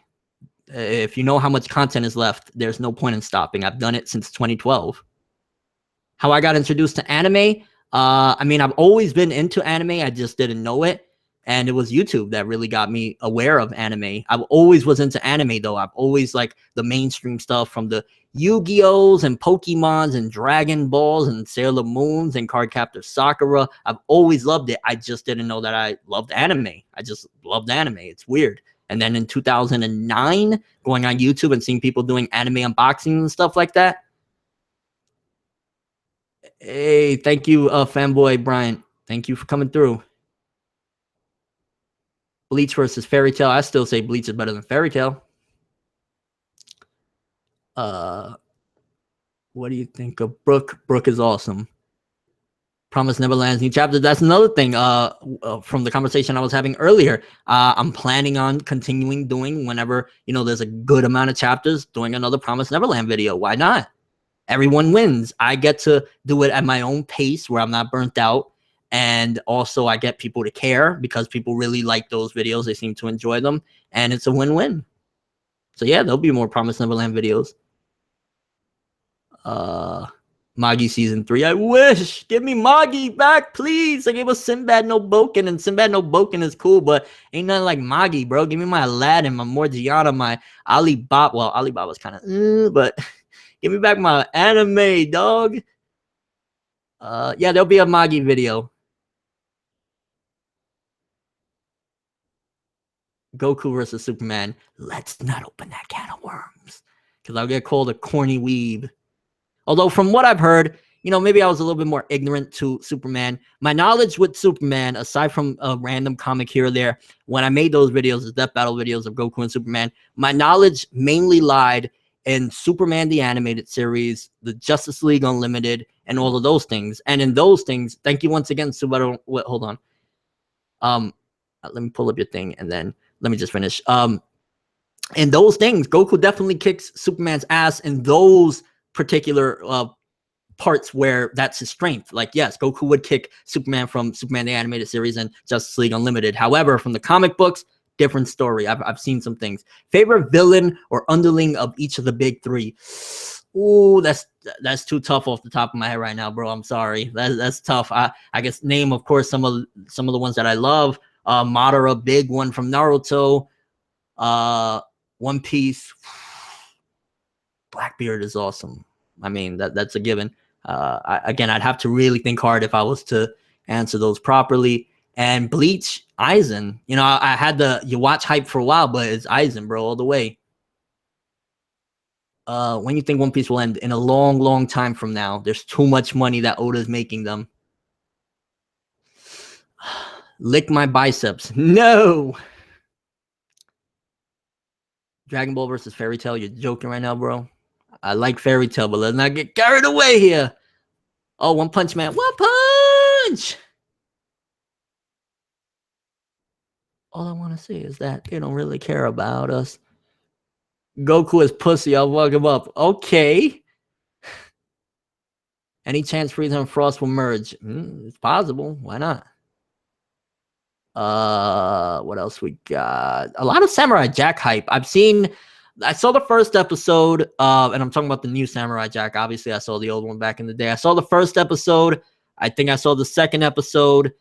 If you know how much content is left, there's no point in stopping. I've done it since 2012. How I got introduced to anime? I mean, I've always been into anime. I just didn't know it. And it was YouTube that really got me aware of anime. I always was into anime, though. I've always liked the mainstream stuff from the Yu-Gi-Ohs and Pokemons and Dragon Balls and Sailor Moons and Cardcaptor Sakura. I've always loved it. I just didn't know that I loved anime. I just loved anime. It's weird. And then in 2009, going on YouTube and seeing people doing anime unboxing and stuff like that. Hey, thank you, fanboy Brian. Thank you for coming through. Bleach versus Fairy Tail. I still say Bleach is better than Fairy Tail. What do you think of Brook? Brook is awesome. Promise Neverland's new chapter. That's another thing from the conversation I was having earlier. I'm planning on continuing doing whenever, you know, there's a good amount of chapters, doing another Promise Neverland video. Why not? Everyone wins. I get to do it at my own pace where I'm not burnt out. And also I get people to care because people really like those videos. They seem to enjoy them. And it's a win-win. So yeah, there'll be more Promise Neverland videos. Magi season 3. I wish. Give me Magi back, please. I gave us Sinbad no Boken, and Sinbad no Boken is cool, but ain't nothing like Magi, bro. Give me my Aladdin, my Morgiana, my Alibaba. Well, Alibaba's kind of, but give me back my anime, dog. Yeah, there'll be a Magi video. Goku versus Superman. Let's not open that can of worms, because I'll get called a corny weeb. Although from what I've heard, you know, maybe I was a little bit more ignorant to Superman. My knowledge with Superman, aside from a random comic here or there, when I made those videos, the death battle videos of Goku and Superman, my knowledge mainly lied in Superman the Animated Series, the Justice League Unlimited, and all of those things. And in those things, thank you once again, Subaru. Hold on. Let me pull up your thing, and then let me just finish. In those things, Goku definitely kicks Superman's ass in those particular parts where that's his strength. Like, yes, Goku would kick Superman from Superman the Animated Series and Justice League Unlimited. However, from the comic books, different story. I've seen some things. Favorite villain or underling of each of the big three? Ooh, that's too tough off the top of my head right now, bro. I'm sorry. That's tough. I guess name, of course, some of the ones that I love. Madara, big one from Naruto. One Piece. Blackbeard is awesome. I mean, that's a given. Again, I'd have to really think hard if I was to answer those properly. And Bleach, Aizen. You know, I had you watch hype for a while, but it's Aizen, bro, all the way. When you think One Piece will end? In a long, long time from now. There's too much money that Oda's making them. Lick my biceps. No. Dragon Ball versus Fairy Tail. You're joking right now, bro. I like Fairy Tail, but let's not get carried away here. Oh, One Punch Man. One Punch! All I want to say is that they don't really care about us. Goku is pussy. I'll fuck him up. Okay. Any chance Frieza and Frost will merge? It's possible. Why not? What else we got? A lot of Samurai Jack hype. I saw the first episode, and I'm talking about the new Samurai Jack. Obviously, I saw the old one back in the day. I saw the first episode. I think I saw the second episode.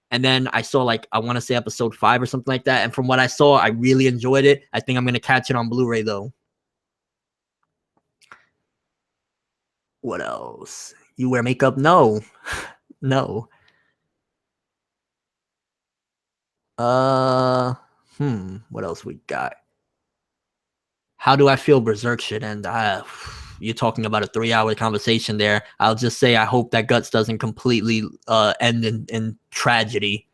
And then I saw, like, I want to say episode 5 or something like that. And from what I saw, I really enjoyed it. I think I'm going to catch it on Blu-ray, though. What else? You wear makeup? No. No. What else we got? How do I feel Berserk should end? You're talking about a 3-hour conversation there. I'll just say I hope that Guts doesn't completely end in tragedy,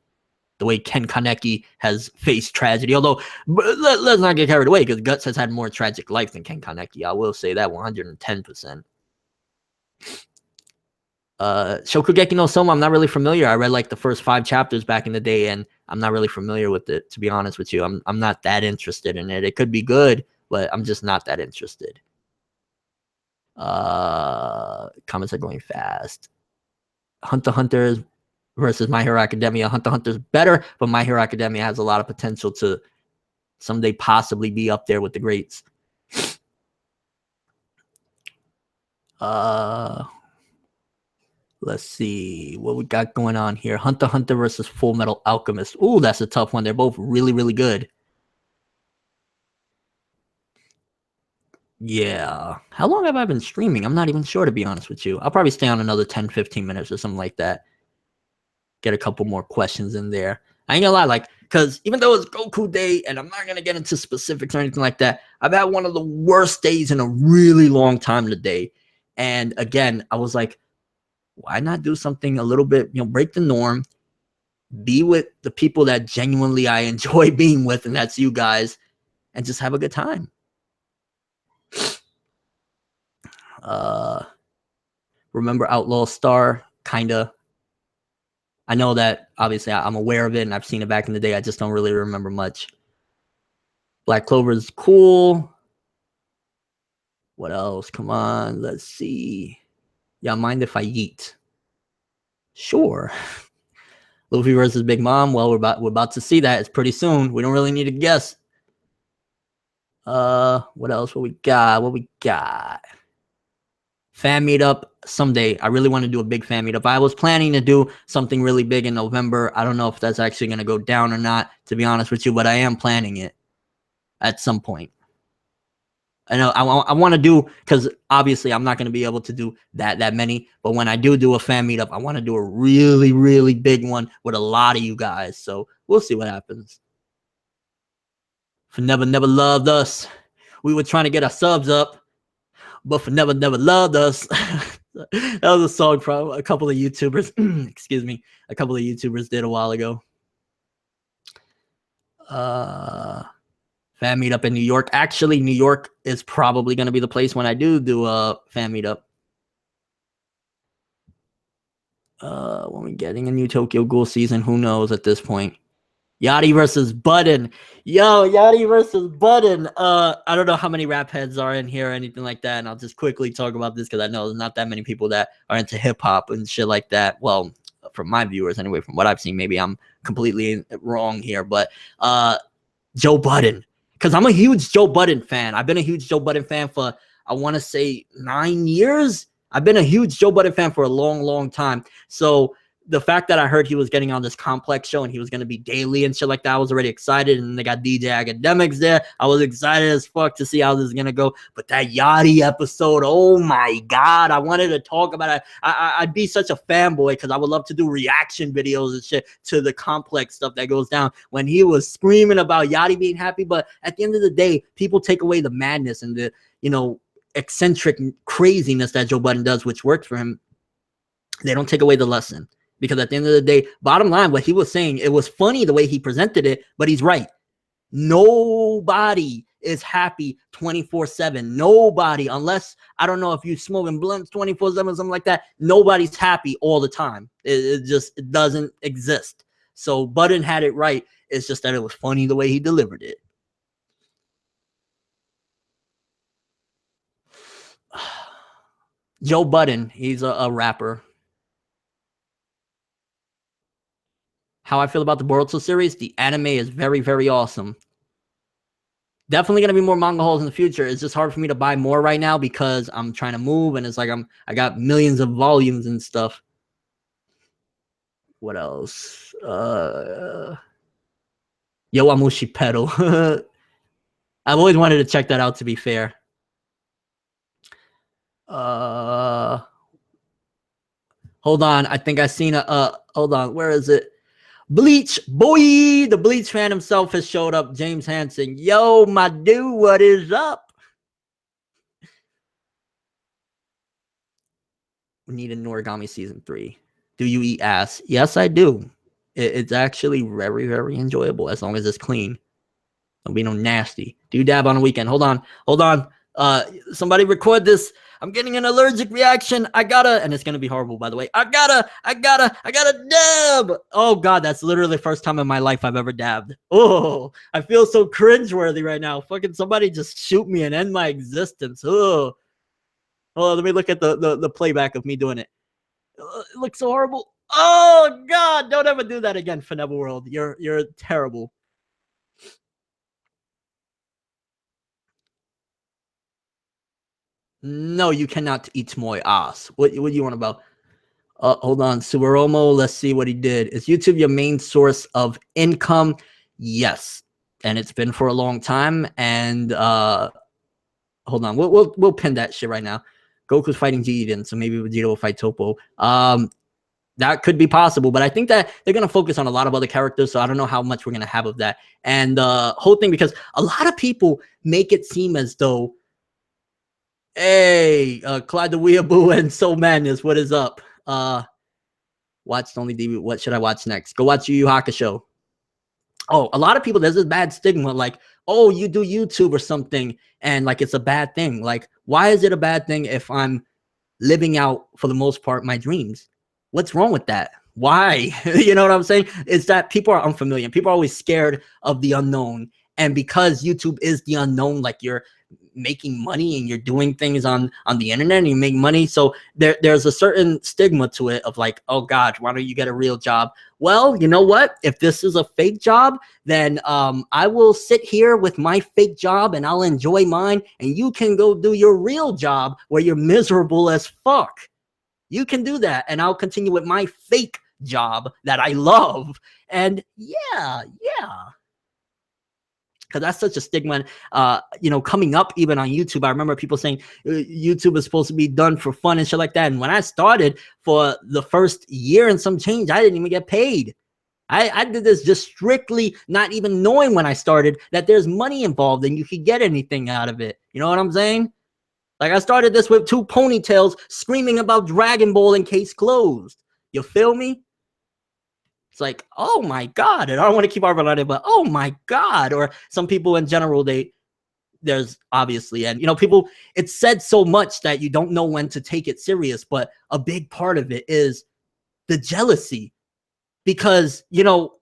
the way Ken Kaneki has faced tragedy. Although, let's not get carried away, because Guts has had more tragic life than Ken Kaneki. I will say that 110%. Shokugeki no Soma, I'm not really familiar. I read like the first 5 chapters back in the day, and I'm not really familiar with it, to be honest with you. I'm not that interested in it. It could be good, but I'm just not that interested. Comments are going fast. Hunter x Hunter versus My Hero Academia. Hunter x Hunter is better, but My Hero Academia has a lot of potential to someday possibly be up there with the greats. Let's see what we got going on here. Hunter x Hunter versus Full Metal Alchemist. Ooh, that's a tough one. They're both really, really good. Yeah. How long have I been streaming? I'm not even sure, to be honest with you. I'll probably stay on another 10, 15 minutes or something like that. Get a couple more questions in there. I ain't gonna lie, like, because even though it's Goku Day, and I'm not gonna get into specifics or anything like that, I've had one of the worst days in a really long time today. And again, I was like, why not do something a little bit, break the norm, be with the people that genuinely I enjoy being with, and that's you guys, and just have a good time. Remember Outlaw Star? Kinda. I know that, obviously, I'm aware of it, and I've seen it back in the day. I just don't really remember much. Black Clover is cool. What else? Come on, let's see. Yeah, mind if I yeet? Sure. Luffy versus Big Mom. Well, we're about to see that. It's pretty soon. We don't really need to guess. What else? What we got? Fan meetup someday. I really want to do a big fan meetup. I was planning to do something really big in November. I don't know if that's actually going to go down or not, to be honest with you, but I am planning it at some point. I know I want to do, because obviously I'm not going to be able to do that many, but when I do a fan meetup, I want to do a really, really big one with a lot of you guys. So we'll see what happens. For never loved us. We were trying to get our subs up, but for never loved us. That was a song from a couple of YouTubers. Excuse me. A couple of YouTubers did a while ago. Fan meetup in New York. Actually, New York is probably going to be the place when I do a fan meetup. When we're getting a new Tokyo Ghoul season, who knows at this point? Yachty versus Button. Yo, Yachty versus Button. I don't know how many rap heads are in here or anything like that, and I'll just quickly talk about this because I know there's not that many people that are into hip-hop and shit like that. Well, from my viewers anyway, from what I've seen, maybe I'm completely wrong here, but Joe Budden, because I'm a huge Joe Budden fan. I've been a huge Joe Budden fan for, I want to say, 9 years. I've been a huge Joe Budden fan for a long time. So the fact that I heard he was getting on this Complex show and he was going to be daily and shit like that, I was already excited. And they got DJ Academics there. I was excited as fuck to see how this is going to go. But that Yachty episode, oh my God, I wanted to talk about it. I'd be such a fanboy because I would love to do reaction videos and shit to the Complex stuff that goes down when he was screaming about Yachty being happy. But at the end of the day, people take away the madness and the, you know, eccentric craziness that Joe Budden does, which works for him. They don't take away the lesson. Because at the end of the day, bottom line, what he was saying, it was funny the way he presented it, but he's right. Nobody is happy 24/7. Nobody, unless, I don't know if you smoking blunts 24/7 or something like that, nobody's happy all the time. It doesn't exist. So Budden had it right. It's just that it was funny the way he delivered it. Joe Budden, he's a rapper. How I feel about the Boruto series, the anime is very awesome. Definitely going to be more manga hauls in the future. It's just hard for me to buy more right now because I'm trying to move and it's like I got millions of volumes and stuff. What else? Yowamushi Pedal. I've always wanted to check that out, to be fair. Hold on. I think I seen hold on. Where is it? Bleach, boy, the Bleach fan himself has showed up. James Hansen. Yo, my dude, what is up? We need a Noragami season 3. Do you eat ass? Yes, I do. It's actually very enjoyable as long as it's clean. Don't be no nasty. Do dab on a weekend. Hold on. Somebody record this. I'm getting an allergic reaction. And it's gonna be horrible, by the way. I gotta dab. Oh God, that's literally the first time in my life I've ever dabbed. Oh, I feel so cringeworthy right now. Fucking somebody just shoot me and end my existence. Oh, let me look at the playback of me doing it. It looks so horrible. Oh God, don't ever do that again, Fineva World. You're terrible. No, you cannot eat my ass. What do you want about? Hold on, Subaromo. Let's see what he did. Is YouTube your main source of income? Yes, and it's been for a long time. And hold on, we'll pin that shit right now. Goku's fighting Jiren, so maybe Vegeta will fight Toppo. That could be possible, but I think that they're gonna focus on a lot of other characters, so I don't know how much we're gonna have of that. And the whole thing, because a lot of people make it seem as though, hey, Clyde the Weeaboo and Soul Madness, what is up? Watched only DB. What should I watch next? Go watch Yu Yu Hakusho. Oh, a lot of people, there's this bad stigma, like, oh, you do YouTube or something, and like it's a bad thing. Like, why is it a bad thing if I'm living out, for the most part, my dreams? What's wrong with that? Why? You know what I'm saying? It's that people are unfamiliar. People are always scared of the unknown. And because YouTube is the unknown, like you're making money and you're doing things on the internet and you make money, so there's a certain stigma to it of like, oh God, why don't you get a real job? Well, you know what, if this is a fake job, then I will sit here with my fake job and I'll enjoy mine, and you can go do your real job where you're miserable as fuck. You can do that, and I'll continue with my fake job that I love. And yeah, because that's such a stigma, you know, coming up even on YouTube. I remember people saying YouTube is supposed to be done for fun and shit like that. And when I started, for the first year and some change, I didn't even get paid. I did this just strictly not even knowing when I started that there's money involved and you could get anything out of it. You know what I'm saying? Like, I started this with 2 ponytails screaming about Dragon Ball in case closed. You feel me? It's like, oh my God. And I don't want to keep harping on it, but oh my God. Or some people in general, there's obviously, and you know, people, it's said so much that you don't know when to take it serious, but a big part of it is the jealousy. Because, you know,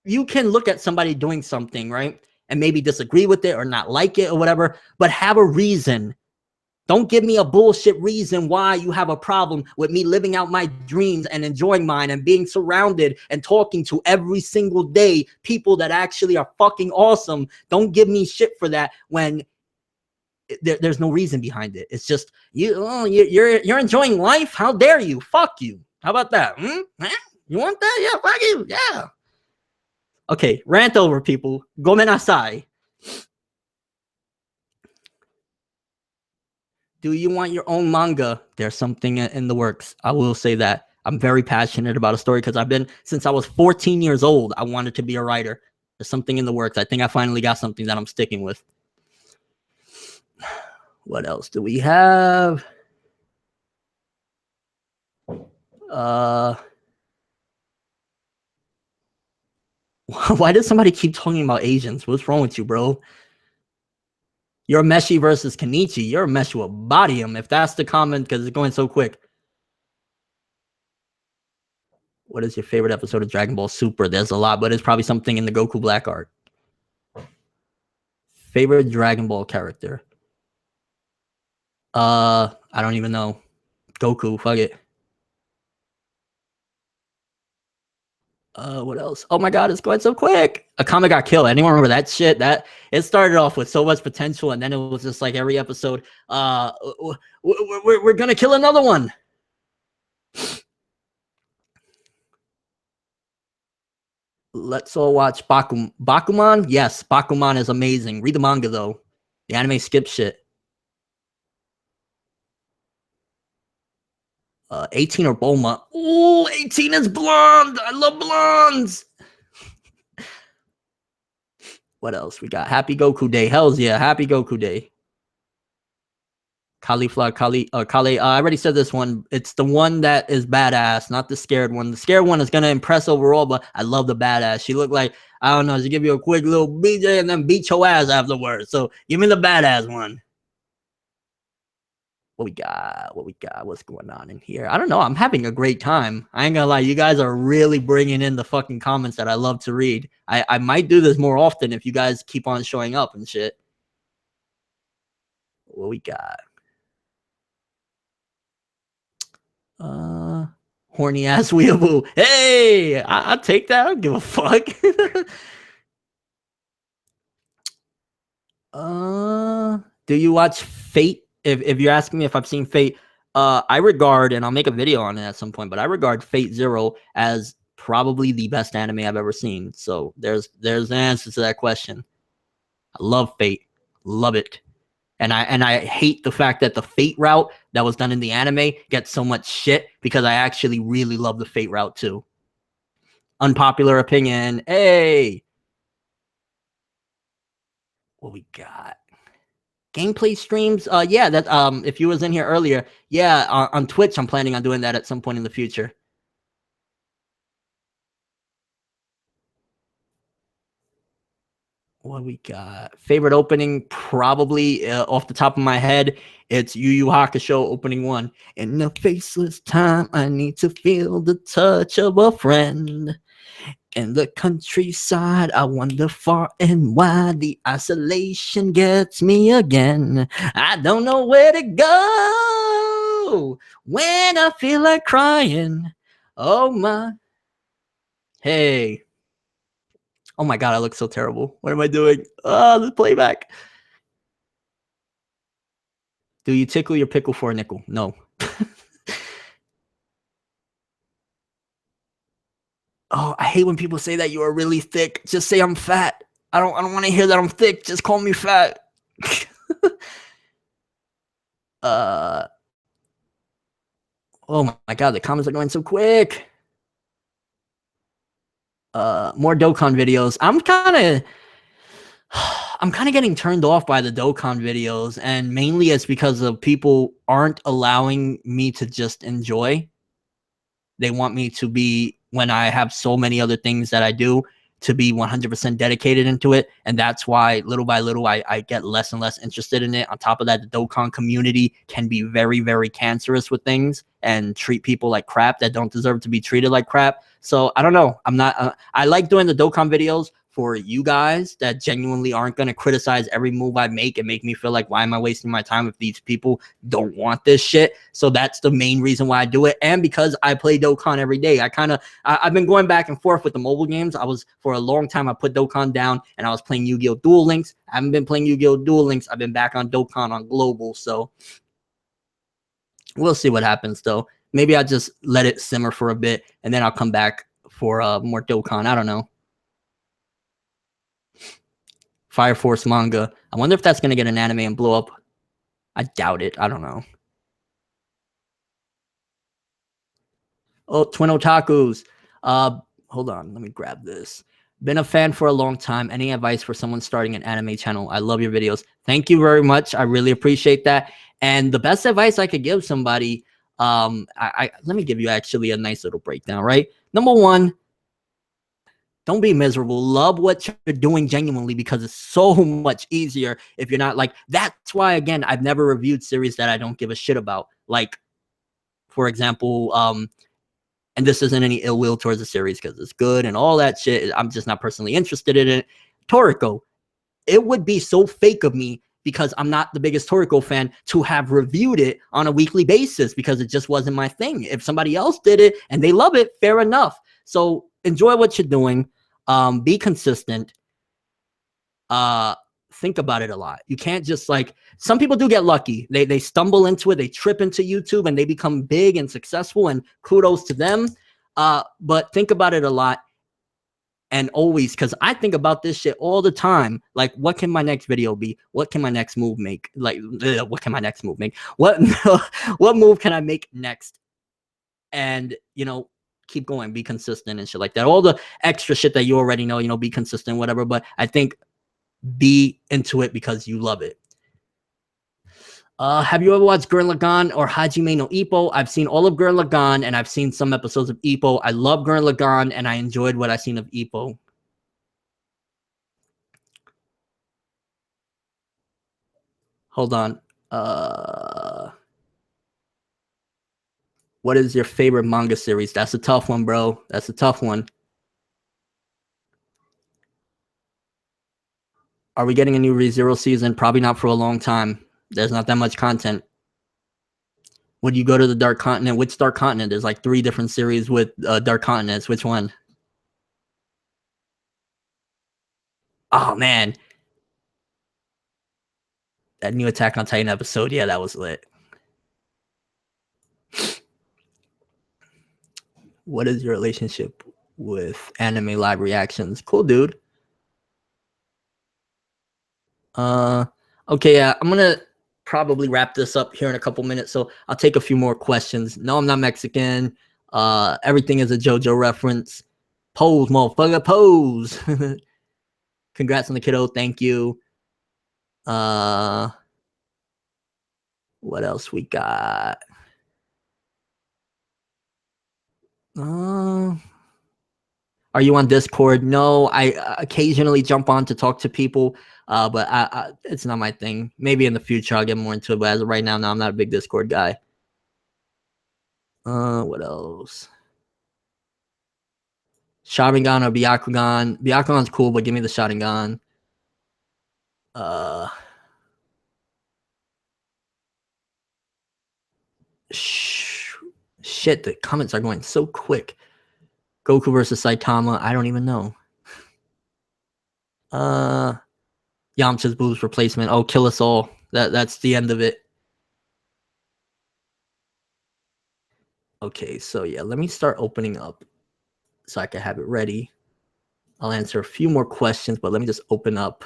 you can look at somebody doing something, right? And maybe disagree with it or not like it or whatever, but have a reason. Don't give me a bullshit reason why you have a problem with me living out my dreams and enjoying mine and being surrounded and talking to every single day people that actually are fucking awesome. Don't give me shit for that when there's no reason behind it. It's just you're enjoying life. How dare you? Fuck you. How about that? Huh? You want that? Yeah, fuck you. Yeah. Okay, rant over, people. Gomenasai. Do you want your own manga? There's something in the works. I will say that. I'm very passionate about a story because I've been, since I was 14 years old, I wanted to be a writer. There's something in the works. I think I finally got something that I'm sticking with. What else do we have? Why does somebody keep talking about Asians? What's wrong with you, bro? You're Meshi versus Kenichi. You're a Meshi with body him. If that's the comment, because it's going so quick. What is your favorite episode of Dragon Ball Super? There's a lot, but it's probably something in the Goku Black arc. Favorite Dragon Ball character? I don't even know. Goku, fuck it. What else? Oh my God, it's going so quick. Akame got killed. Anyone remember that shit? That it started off with so much potential, and then it was just like every episode, we're gonna kill another one. Let's all watch Bakuman. Yes, Bakuman is amazing. Read the manga though. The anime skips shit. 18 or Bulma. Oh, 18 is blonde. I love blondes. What else we got? Happy Goku Day. Hells yeah, Happy Goku Day. Cauliflower, Kale. I already said this one. It's the one that is badass, not the scared one. The scared one is gonna impress overall, but I love the badass. She looked like, I don't know, she give you a quick little BJ and then beat your ass afterwards. So give me the badass one. What we got? What we got? What's going on in here? I don't know. I'm having a great time. I ain't gonna lie. You guys are really bringing in the fucking comments that I love to read. I might do this more often if you guys keep on showing up and shit. What we got? Horny ass weeaboo. Hey, I'll take that. I don't give a fuck. Do you watch Fate? If you're asking me if I've seen Fate, I regard, and I'll make a video on it at some point, but I regard Fate Zero as probably the best anime I've ever seen. So there's an answer to that question. I love Fate. Love it. And I hate the fact that the Fate route that was done in the anime gets so much shit because I actually really love the Fate route too. Unpopular opinion. Hey. What we got? Gameplay streams. Yeah, that if you was in here earlier, yeah, on Twitch, I'm planning on doing that at some point in the future. What we got? Favorite opening, probably off the top of my head, it's Yu Yu Hakusho opening 1. In the faceless time, I need to feel the touch of a friend. In the countryside, I wander far and wide. The isolation gets me again. I don't know where to go when I feel like crying. Oh my. Hey. Oh my God, I look so terrible. What am I doing? Oh, the playback. Do you tickle your pickle for a nickel? No. Oh, I hate when people say that you are really thick. Just say I'm fat. I don't want to hear that I'm thick. Just call me fat. Oh my God, the comments are going so quick. More Dokkan videos. I'm kind of getting turned off by the Dokkan videos, and mainly it's because of people aren't allowing me to just enjoy. They want me to be, when I have so many other things that I do, to be 100% dedicated into it. And that's why little by little, I get less and less interested in it. On top of that, the Dokkan community can be very, very cancerous with things and treat people like crap that don't deserve to be treated like crap. So I don't know. I'm not, I like doing the Dokkan videos for you guys that genuinely aren't going to criticize every move I make and make me feel like, why am I wasting my time if these people don't want this shit? So that's the main reason why I do it. And because I play Dokkan every day, I've been going back and forth with the mobile games. For a long time, I put Dokkan down and I was playing Yu-Gi-Oh! Duel Links. I haven't been playing Yu-Gi-Oh! Duel Links. I've been back on Dokkan on Global. So we'll see what happens though. Maybe I'll just let it simmer for a bit and then I'll come back for more Dokkan. I don't know. Fire Force manga. I wonder if that's going to get an anime and blow up. I doubt it. I don't know. Oh, Twin Otakus. Hold on. Let me grab this. Been a fan for a long time. Any advice for someone starting an anime channel? I love your videos. Thank you very much. I really appreciate that. And the best advice I could give somebody, let me give you actually a nice little breakdown, right? Number one, don't be miserable. Love what you're doing genuinely, because it's so much easier if you're not like, that's why, again, I've never reviewed series that I don't give a shit about. Like, for example, and this isn't any ill will towards the series because it's good and all that shit. I'm just not personally interested in it. Toriko, it would be so fake of me, because I'm not the biggest Toriko fan, to have reviewed it on a weekly basis, because it just wasn't my thing. If somebody else did it and they love it, fair enough. So enjoy what you're doing. Be consistent. Think about it a lot. You can't just, like, some people do get lucky. They stumble into it, they trip into YouTube, and they become big and successful, and kudos to them. But think about it a lot, and always, because I think about this shit all the time. Like, what can my next video be? What can my next move make? Like, what can my next move make? What move can I make next? And, you know, keep going, be consistent and shit like that. All the extra shit that you already know, you know, be consistent, whatever. But I think be into it because you love it. Have you ever watched Gurren Lagann or Hajime no Ippo? I've seen all of Gurren Lagann and I've seen some episodes of Ippo. I love Gurren Lagann and I enjoyed what I've seen of Ippo. Hold on. What is your favorite manga series? That's a tough one, bro. That's a tough one. Are we getting a new ReZero season? Probably not for a long time. There's not that much content. Would you go to the Dark Continent? Which Dark Continent? There's like 3 different series with Dark Continents. Which one? Oh, man. That new Attack on Titan episode. Yeah, that was lit. What is your relationship with anime live reactions? Cool, dude. Okay, yeah, I'm gonna probably wrap this up here in a couple minutes, so I'll take a few more questions. No, I'm not Mexican. Everything is a JoJo reference. Pose, motherfucker, pose. Congrats on the kiddo. Thank you. What else we got? Are you on Discord? No, I occasionally jump on to talk to people, but it's not my thing. Maybe in the future I'll get more into it, but as of right now, no, I'm not a big Discord guy. What else? Sharingan or Byakugan? Byakugan's cool, but give me the Sharingan. Shit, the comments are going so quick. Goku versus Saitama, I don't even know. Yamcha's Blues replacement. Oh, kill us all. That's the end of it. Okay, so yeah, let me start opening up so I can have it ready. I'll answer a few more questions, but let me just open up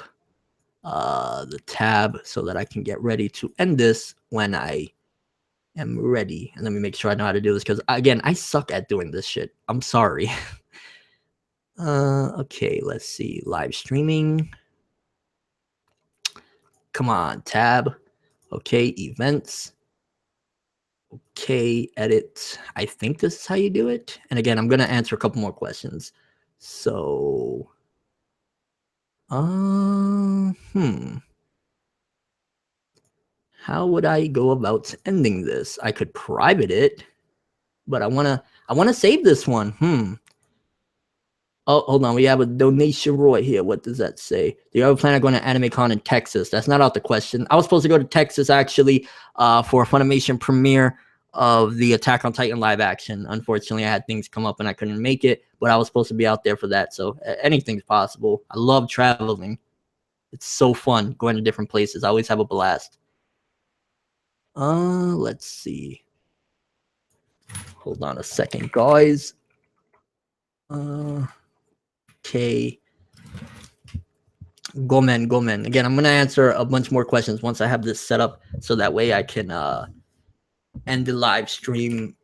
the tab so that I can get ready to end this when I am ready. And let me make sure I know how to do this, because again, I suck at doing this shit. I'm sorry. Okay, let's see. Live streaming. Come on, tab. Okay, events. Okay, edit. I think this is how you do it. And again, I'm gonna answer a couple more questions. So, how would I go about ending this? I could private it, but I wanna save this one. Oh, hold on. We have a donation right here. What does that say? Do you ever plan on going to AnimeCon in Texas? That's not out the question. I was supposed to go to Texas actually for a Funimation premiere of the Attack on Titan live action. Unfortunately, I had things come up and I couldn't make it, but I was supposed to be out there for that. So anything's possible. I love traveling. It's so fun going to different places. I always have a blast. Let's see. Hold on a second, guys. Okay. Gomen. Again, I'm going to answer a bunch more questions once I have this set up so that way I can end the live stream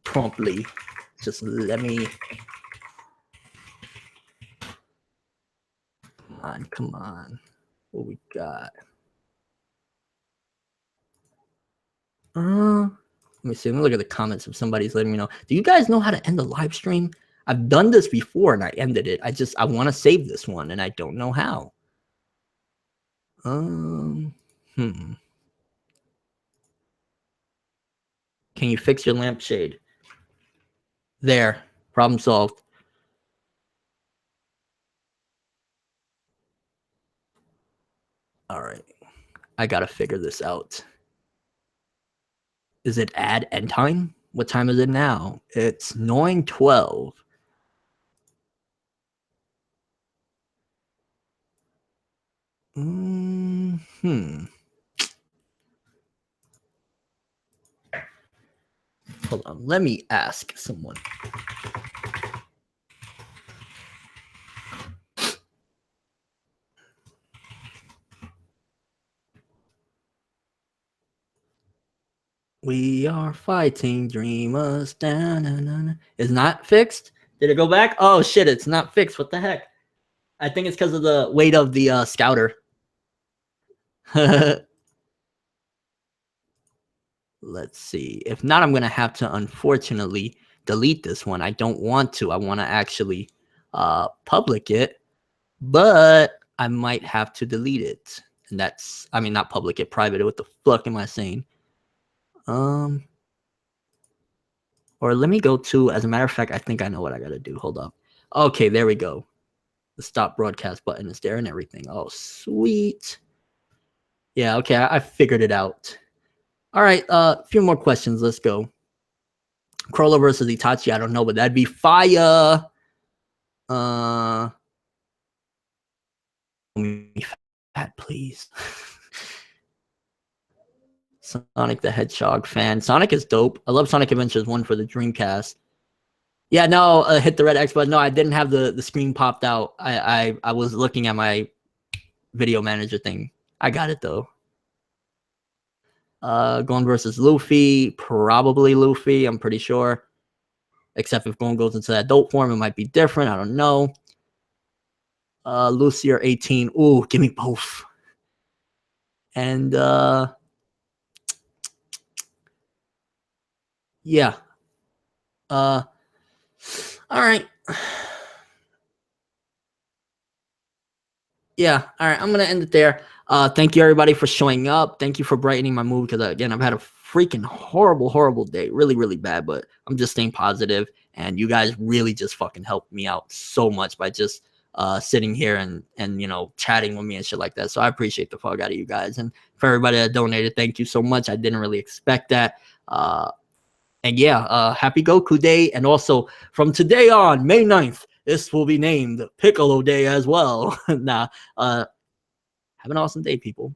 promptly. Just let me... Come on. What we got? Let me see. Let me look at the comments if somebody's letting me know. Do you guys know how to end a live stream? I've done this before and I ended it. I want to save this one and I don't know how. Can you fix your lampshade? There. Problem solved. All right. I got to figure this out. Is it add end time? What time is it now? It's 9:12. Hold on. Let me ask someone. We are fighting dreamers. It's not fixed? Did it go back? Oh, shit. It's not fixed. What the heck? I think it's because of the weight of the scouter. Let's see. If not, I'm going to have to, unfortunately, delete this one. I don't want to. I want to actually public it, but I might have to delete it. And that's, I mean, not public it, private it. What the fuck am I saying? Or let me go to, as a matter of fact, I think I know what I got to do. Hold up. Okay, there we go. The stop broadcast button is there and everything. Oh, sweet. Yeah, okay, I figured it out. All right, a few more questions. Let's go. Crawler versus Itachi, I don't know, but that'd be fire. Fat, please. Sonic the Hedgehog fan. Sonic is dope. I love Sonic Adventures 1 for the Dreamcast. Yeah, no, hit the red X button. No, I didn't have the screen popped out. I was looking at my video manager thing. I got it though. Gon versus Luffy, probably Luffy. I'm pretty sure. Except if Gon goes into that adult form, it might be different. I don't know. Lucy or 18. Ooh, give me both. And yeah. All right. Yeah. All right. I'm gonna end it there. Thank you everybody for showing up. Thank you for brightening my mood because again, I've had a freaking horrible day. Really, really bad. But I'm just staying positive, and you guys really just fucking helped me out so much by just sitting here and you know chatting with me and shit like that. So I appreciate the fuck out of you guys, and for everybody that donated, thank you so much. I didn't really expect that. And yeah, happy Goku Day, and also from today on, May 9th, this will be named Piccolo Day as well. Nah, have an awesome day, people.